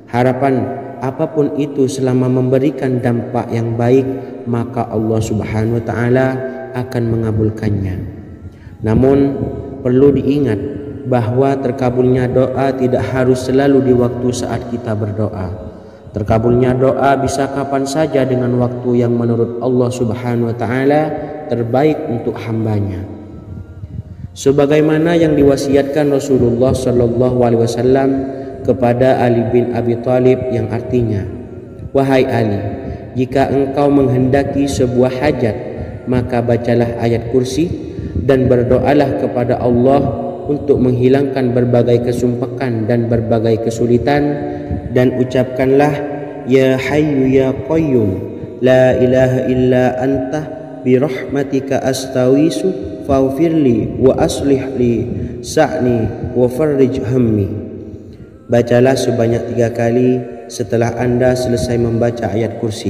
Harapan apapun itu selama memberikan dampak yang baik, maka Allah Subhanahu wa Ta'ala akan mengabulkannya. Namun perlu diingat bahwa terkabulnya doa tidak harus selalu di waktu saat kita berdoa. Terkabulnya doa bisa kapan saja dengan waktu yang menurut Allah Subhanahu wa taala terbaik untuk hambanya. Sebagaimana yang diwasiatkan Rasulullah sallallahu alaihi wasallam kepada Ali bin Abi Thalib yang artinya, "Wahai Ali, jika engkau menghendaki sebuah hajat, maka bacalah ayat kursi dan berdoalah kepada Allah untuk menghilangkan berbagai kesumpakan dan berbagai kesulitan, dan ucapkanlah, Ya Hayyu Ya Qayyum, La ilaha illa anta birahmatika astawisu faghfirli wa aslih li sa'ni wa farrij hammi." Bacalah sebanyak 3 kali setelah Anda selesai membaca ayat kursi.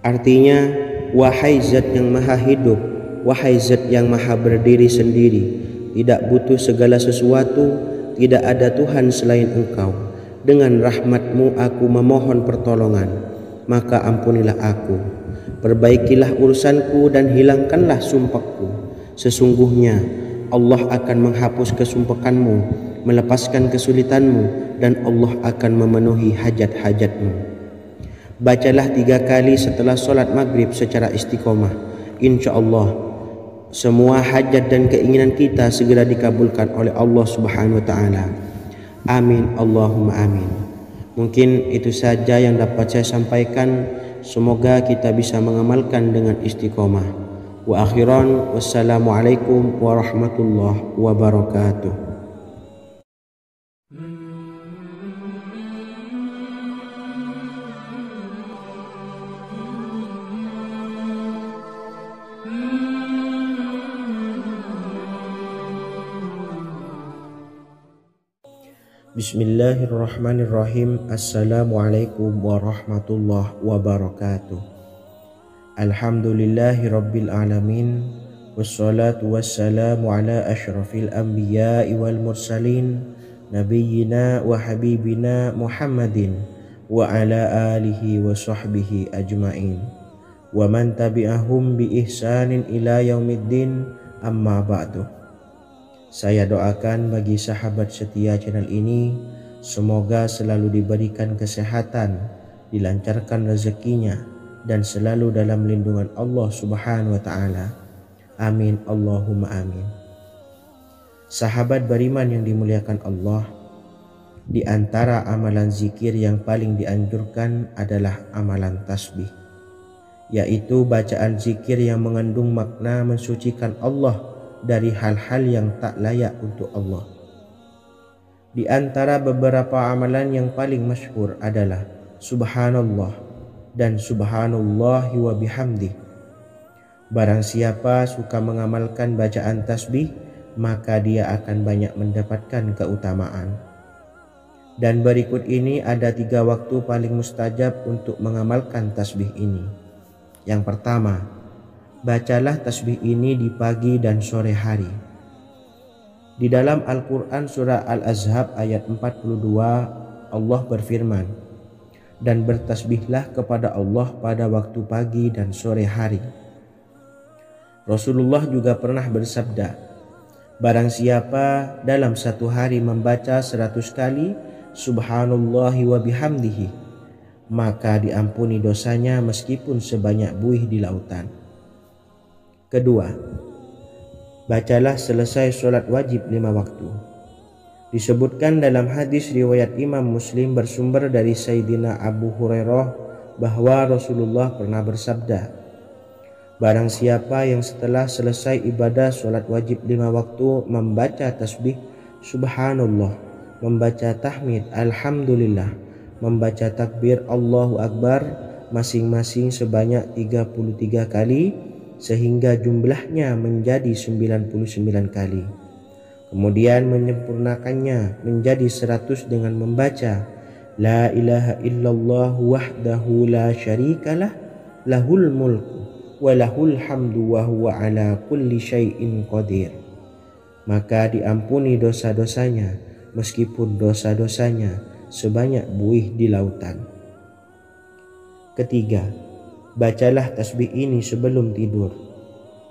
Artinya, wahai zat yang maha hidup, wahai zat yang maha berdiri sendiri, tidak butuh segala sesuatu, tidak ada Tuhan selain Engkau. Dengan rahmat-Mu aku memohon pertolongan, maka ampunilah aku. Perbaikilah urusanku dan hilangkanlah sumpahku. Sesungguhnya Allah akan menghapus kesumpakanmu, melepaskan kesulitanmu, dan Allah akan memenuhi hajat-hajatmu. Bacalah 3 kali setelah solat maghrib secara istiqomah. Insya Allah semua hajat dan keinginan kita segera dikabulkan oleh Allah Subhanahu wa taala. Amin Allahumma amin. Mungkin itu saja yang dapat saya sampaikan. Semoga kita bisa mengamalkan dengan istiqomah. Wa akhiran, wassalamualaikum warahmatullahi wabarakatuh. Bismillahirrahmanirrahim. Assalamualaikum warahmatullahi wabarakatuh. Alhamdulillahi rabbil alamin. Wassalatu wassalamu ala ashrafil anbiya'i wal mursalin, nabiyyina wa habibina Muhammadin wa ala alihi wa sahbihi ajma'in, wa man tabi'ahum bi ihsanin ila yaumiddin, amma ba'du. Saya doakan bagi sahabat setia channel ini, semoga selalu diberikan kesehatan, dilancarkan rezekinya, dan selalu dalam lindungan Allah Subhanahu wa taala. Amin Allahumma amin. Sahabat beriman yang dimuliakan Allah, di antara amalan zikir yang paling dianjurkan adalah amalan tasbih, yaitu bacaan zikir yang mengandung makna mensucikan Allah dari hal-hal yang tak layak untuk Allah. Di antara beberapa amalan yang paling masyhur adalah Subhanallah dan Subhanallahi wa bihamdih. Barang siapa suka mengamalkan bacaan tasbih, maka dia akan banyak mendapatkan keutamaan. Dan berikut ini ada 3 waktu paling mustajab untuk mengamalkan tasbih ini. Yang pertama, bacalah tasbih ini di pagi dan sore hari. Di dalam Al-Quran surah Al-Ahzab ayat 42, Allah berfirman, "Dan bertasbihlah kepada Allah pada waktu pagi dan sore hari." Rasulullah juga pernah bersabda, "Barang siapa dalam satu hari membaca 100 kali Subhanallahi wa bihamdihi, maka diampuni dosanya meskipun sebanyak buih di lautan." Kedua, bacalah selesai sholat wajib 5 waktu. Disebutkan dalam hadis riwayat Imam Muslim bersumber dari Sayyidina Abu Hurairah bahwa Rasulullah pernah bersabda, "Barang siapa yang setelah selesai ibadah sholat wajib 5 waktu membaca tasbih Subhanallah, membaca tahmid Alhamdulillah, membaca takbir Allahu Akbar masing-masing sebanyak 33 kali, sehingga jumlahnya menjadi 99 kali. Kemudian menyempurnakannya menjadi 100 dengan membaca La ilaha illallah wahdahu la syarikalah, lahul mulku wa lahul hamdu wa huwa ala kulli syai'in qadir. Maka diampuni dosa-dosanya meskipun dosa-dosanya sebanyak buih di lautan. Ketiga, bacalah tasbih ini sebelum tidur.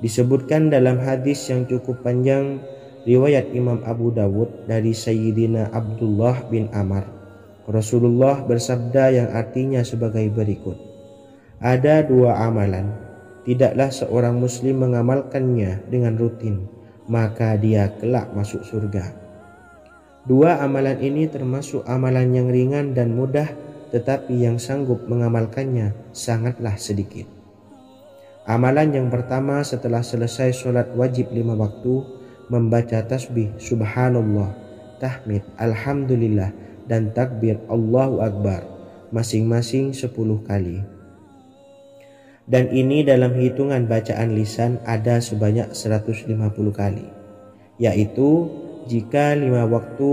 Disebutkan dalam hadis yang cukup panjang riwayat Imam Abu Dawud dari Sayyidina Abdullah bin Amr Rasulullah bersabda yang artinya sebagai berikut. Ada dua amalan, tidaklah seorang muslim mengamalkannya dengan rutin, maka dia kelak masuk surga. Dua amalan ini termasuk amalan yang ringan dan mudah, tetapi yang sanggup mengamalkannya sangatlah sedikit. Amalan yang pertama setelah selesai sholat wajib 5 waktu, membaca tasbih subhanallah, tahmid, alhamdulillah, dan takbir Allahu Akbar masing-masing 10 kali. Dan ini dalam hitungan bacaan lisan ada sebanyak 150 kali, yaitu jika 5 waktu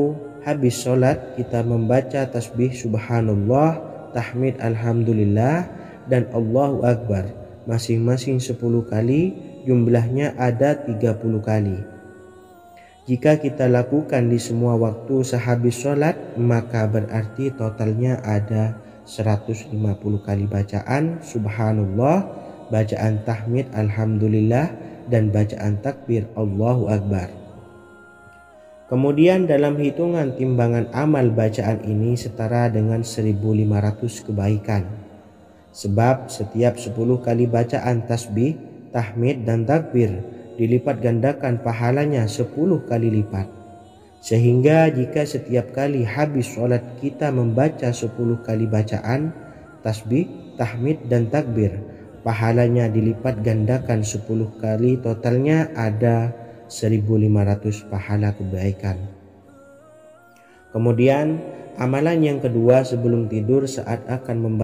habis sholat kita membaca tasbih subhanallah, tahmid, alhamdulillah, dan Allahu Akbar masing-masing 10 kali, jumlahnya ada 30 kali. Jika kita lakukan di semua waktu sehabis sholat, maka berarti totalnya ada 150 kali bacaan subhanallah, bacaan tahmid alhamdulillah, dan bacaan takbir Allahu Akbar. Kemudian dalam hitungan timbangan amal bacaan ini setara dengan 1500 kebaikan. Sebab setiap 10 kali bacaan tasbih, tahmid, dan takbir dilipat gandakan pahalanya 10 kali lipat. Sehingga jika setiap kali habis sholat kita membaca 10 kali bacaan tasbih, tahmid, dan takbir, pahalanya dilipat gandakan 10 kali, totalnya ada 1500 pahala kebaikan. Kemudian amalan yang kedua sebelum tidur saat akan membaca